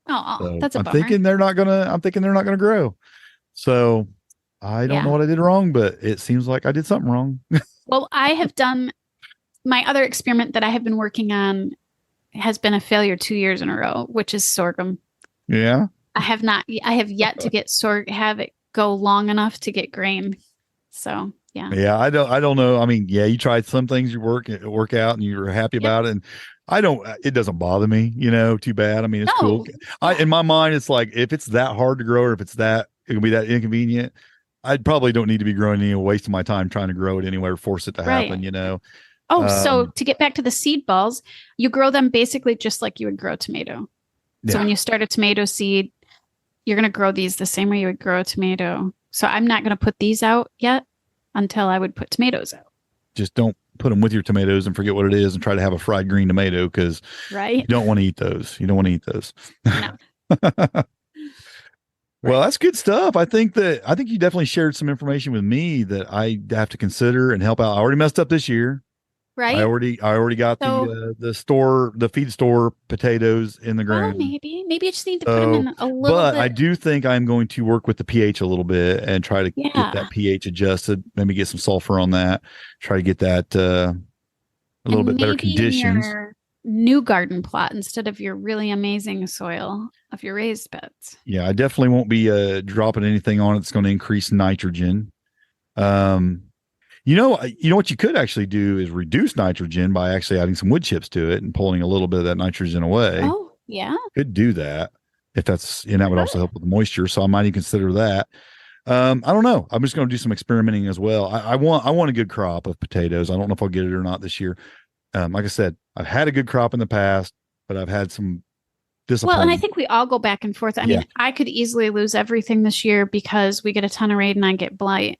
Speaker 3: So that's a bummer.
Speaker 2: I'm thinking they're not gonna grow. So I don't know what I did wrong, but it seems like I did something wrong.
Speaker 3: Well, I have done my other experiment that I have been working on has been a failure 2 years in a row, which is sorghum.
Speaker 2: Yeah.
Speaker 3: I have yet to get have it go long enough to get grain. So Yeah.
Speaker 2: Yeah, I don't know. I mean, yeah, you tried some things you work out and you're happy
Speaker 3: Yep.
Speaker 2: about it. And it doesn't bother me, too bad. I mean, it's cool.
Speaker 3: No. Yeah.
Speaker 2: In my mind, it's like if it's that hard to grow or if it can be that inconvenient, I probably don't need to be growing any wasting my time trying to grow it anyway or force it to happen,
Speaker 3: Right. Oh, so to get back to the seed balls, you grow them basically just like you would grow a tomato. So when
Speaker 2: Yeah,
Speaker 3: you start a tomato seed, you're going to grow these the same way you would grow a tomato. So I'm not going to put these out yet until I would put tomatoes out.
Speaker 2: just don't put them with your tomatoes and forget what it is and try to have a fried green tomato because you
Speaker 3: Right.
Speaker 2: don't want to eat those. You don't want to eat those.
Speaker 3: No.
Speaker 2: Well,
Speaker 3: Right.
Speaker 2: that's good stuff. I think you definitely shared some information with me that I have to consider and help out. I already messed up this year.
Speaker 3: Right.
Speaker 2: I already got
Speaker 3: So,
Speaker 2: the feed store potatoes in the
Speaker 3: well,
Speaker 2: ground.
Speaker 3: maybe you just need to put them
Speaker 2: So,
Speaker 3: in a little
Speaker 2: but I
Speaker 3: bit.
Speaker 2: do think I'm going to work with the pH a little bit and try to get
Speaker 3: Yeah.
Speaker 2: that pH adjusted. Maybe get some sulfur on that. Try to get that a little
Speaker 3: And
Speaker 2: bit better
Speaker 3: maybe in
Speaker 2: conditions.
Speaker 3: your new garden plot instead of your really amazing soil of your raised beds.
Speaker 2: Yeah, I definitely won't be dropping anything on it that's going to increase nitrogen. Um, you know what you could actually do is reduce nitrogen by actually adding some wood chips to it and pulling a little bit of that nitrogen away.
Speaker 3: Oh, yeah.
Speaker 2: Could do that if and that would also help with the moisture. So I might even consider that. I don't know. I'm just going to do some experimenting as well. I want a good crop of potatoes. I don't know if I'll get it or not this year. Like I said, I've had a good crop in the past, but I've had some
Speaker 3: Well, and I
Speaker 2: disappointment.
Speaker 3: think we all go back and forth. I
Speaker 2: Yeah.
Speaker 3: mean, I could easily lose everything this year because we get a ton of rain and I get blight,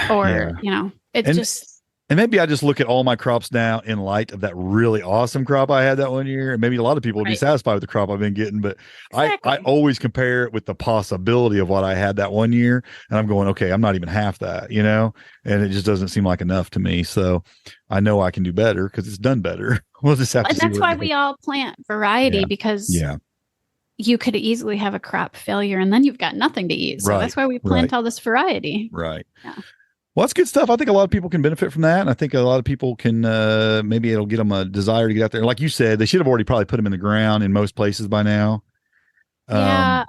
Speaker 3: or,
Speaker 2: Yeah.
Speaker 3: it's
Speaker 2: And
Speaker 3: just,
Speaker 2: And maybe I just look at all my crops now in light of that really awesome crop I had that one year. And maybe a lot of people would be
Speaker 3: Right.
Speaker 2: satisfied with the crop I've been getting, but I
Speaker 3: Exactly.
Speaker 2: always compare it with the possibility of what I had that one year. And I'm going, okay, I'm not even half that, and it just doesn't seem like enough to me. So I know I can do better because it's done better. We'll just have to
Speaker 3: And
Speaker 2: see
Speaker 3: that's
Speaker 2: where
Speaker 3: why
Speaker 2: it goes.
Speaker 3: we all plant variety
Speaker 2: Yeah.
Speaker 3: because
Speaker 2: Yeah.
Speaker 3: you could easily have a crop failure and then you've got nothing to eat. So
Speaker 2: Right.
Speaker 3: that's why we plant
Speaker 2: Right.
Speaker 3: all this variety.
Speaker 2: Right.
Speaker 3: Yeah.
Speaker 2: Well, that's good stuff. I think a lot of people can benefit from that. And I think a lot of people can, maybe it'll get them a desire to get out there. Like you said, they should have already probably put them in the ground in most places by now.
Speaker 3: Yeah,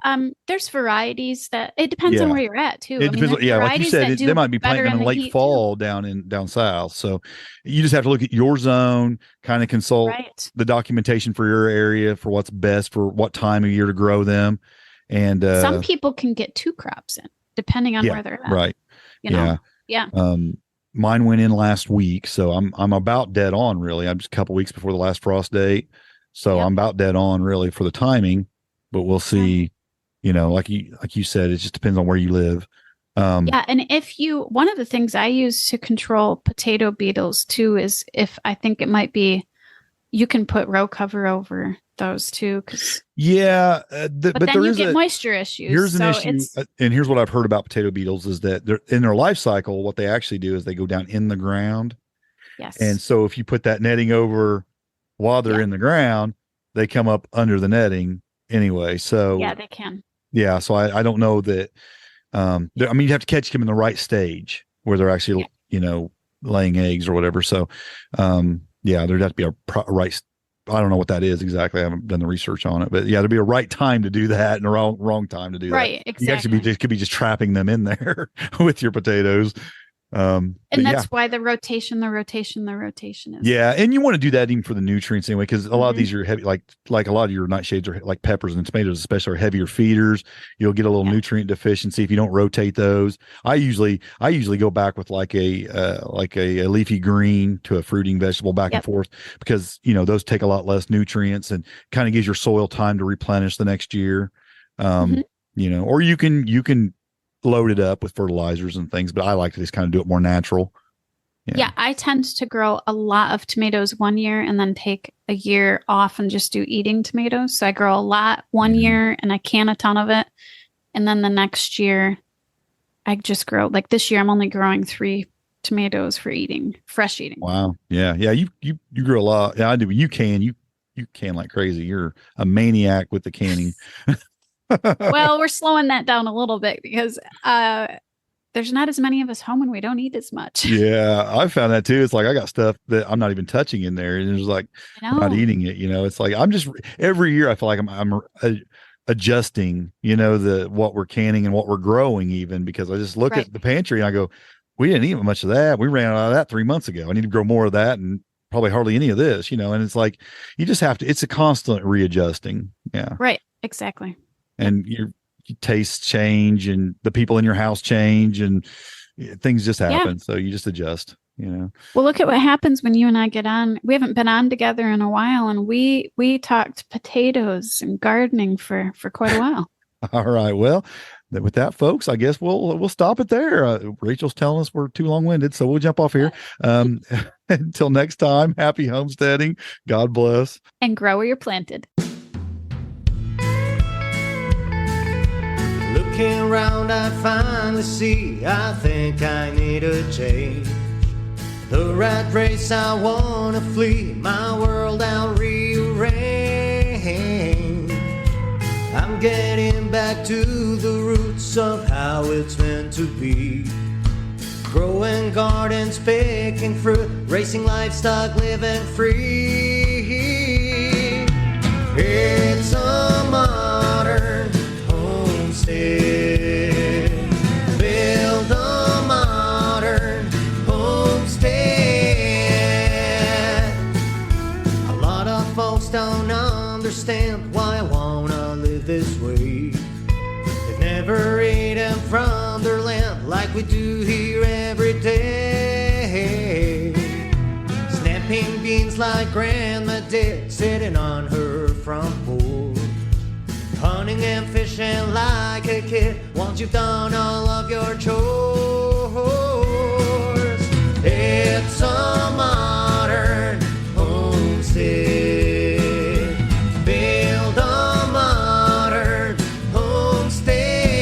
Speaker 3: there's varieties that it depends on
Speaker 2: Yeah.
Speaker 3: where you're at too.
Speaker 2: It
Speaker 3: I mean,
Speaker 2: depends.
Speaker 3: there's
Speaker 2: Yeah, like you
Speaker 3: varieties
Speaker 2: said,
Speaker 3: that
Speaker 2: they
Speaker 3: do
Speaker 2: might be
Speaker 3: better
Speaker 2: planting
Speaker 3: in
Speaker 2: in
Speaker 3: the
Speaker 2: late
Speaker 3: heat too.
Speaker 2: fall down south. So you just have to look at your zone, kind of consult
Speaker 3: Right.
Speaker 2: the documentation for your area for what's best for what time of year to grow them. And
Speaker 3: Some people can get 2 crops in, depending on
Speaker 2: yeah,
Speaker 3: where they're at.
Speaker 2: right.
Speaker 3: You know?
Speaker 2: Yeah.
Speaker 3: Yeah.
Speaker 2: Mine went in last week, so I'm about dead on really. I'm just a couple weeks before the last frost date. So
Speaker 3: Yep.
Speaker 2: I'm about dead on really for the timing, but we'll see, like you said, it just depends on where you live.
Speaker 3: Yeah, and one of the things I use to control potato beetles too is if I think it might be, you can put row cover over those too,
Speaker 2: Yeah,
Speaker 3: but
Speaker 2: but
Speaker 3: then
Speaker 2: there
Speaker 3: you
Speaker 2: is
Speaker 3: get moisture issues.
Speaker 2: here's an
Speaker 3: So
Speaker 2: issue,
Speaker 3: it's
Speaker 2: and here's what I've heard about potato beetles is that they're in their life cycle. What they actually do is they go down in the ground, and
Speaker 3: yes,
Speaker 2: so if you put that netting over while they're
Speaker 3: Yeah.
Speaker 2: in the ground, they come up under the netting anyway. So
Speaker 3: yeah, they can.
Speaker 2: yeah, so I don't know that. I mean, you have to catch them in the right stage where they're actually laying eggs or whatever. So yeah, there'd have to be a right. I don't know what that is exactly. I haven't done the research on it, but yeah, there'd be a right time to do that and a wrong time to do that.
Speaker 3: Right,
Speaker 2: You actually could be just trapping them in there with your potatoes.
Speaker 3: And
Speaker 2: But
Speaker 3: that's why the rotation is.
Speaker 2: yeah, and you want to do that even for the nutrients anyway, because a lot of
Speaker 3: Mhm.
Speaker 2: these are heavy, like a lot of your nightshades are like peppers and tomatoes, especially are heavier feeders. You'll get a little
Speaker 3: Yeah.
Speaker 2: nutrient deficiency if you don't rotate those. I usually go back with like a leafy green to a fruiting vegetable back and
Speaker 3: Yep.
Speaker 2: forth because those take a lot less nutrients and kind of gives your soil time to replenish the next year.
Speaker 3: Mhm.
Speaker 2: Or you can load it up with fertilizers and things, but I like to just kind of do it more natural.
Speaker 3: Yeah, I tend to grow a lot of tomatoes one year and then take a year off and just do eating tomatoes. So I grow a lot one
Speaker 2: Mhm.
Speaker 3: year and I can a ton of it. And then the next year, I just grow, like this year, I'm only growing 3 tomatoes for eating, fresh eating.
Speaker 2: Wow. Yeah. Yeah. You grow a lot. Yeah, I do. You can like crazy. You're a maniac with the canning.
Speaker 3: Well, we're slowing that down a little bit because there's not as many of us home and we don't eat as much.
Speaker 2: Yeah, I found that too. It's like I got stuff that I'm not even touching in there, and it's like
Speaker 3: I
Speaker 2: I'm not
Speaker 3: know.
Speaker 2: eating it. It's like I'm just every year I feel like I'm adjusting. The what we're canning and what we're growing even because I just look
Speaker 3: Right.
Speaker 2: at the pantry and I go, we didn't eat much of that. We ran out of that 3 months ago. I need to grow more of that and probably hardly any of this, you know, and it's like, you just have to, it's a constant readjusting. Yeah.
Speaker 3: Right. Exactly.
Speaker 2: And your tastes change and the people in your house change and things just happen. So you just adjust, you know.
Speaker 3: Well, look at what happens when you and I get on. We haven't been on together in a while, and we talked potatoes and gardening for quite a while.
Speaker 2: All right. Well, with that, folks, I guess we'll stop it there. Rachel's telling us we're too long-winded, so we'll jump off here. Until next time, happy homesteading. God bless.
Speaker 3: And grow where you're planted.
Speaker 1: Looking around, I finally see I think I need a change. The rat race, I wanna flee. My world, I'll rearrange. I'm getting back to the roots of how it's meant to be. Growing gardens, picking fruit, racing livestock, living free. It's a modern homestead. Build a modern homestead. A lot of folks don't understand why I wanna live this way. They've never eaten from their land like we do here every day. Snapping beans like Grandma did, sitting on her front porch. Hunting and fishing like a kid once you've done all of your chores. It's a modern homestead. Build a modern homestead.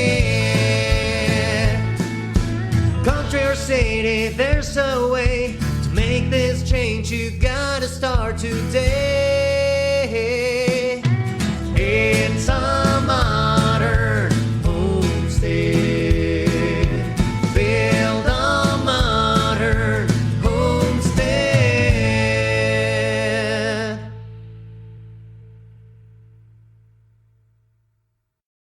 Speaker 1: Country or city, there's a way to make this change. You gotta start today.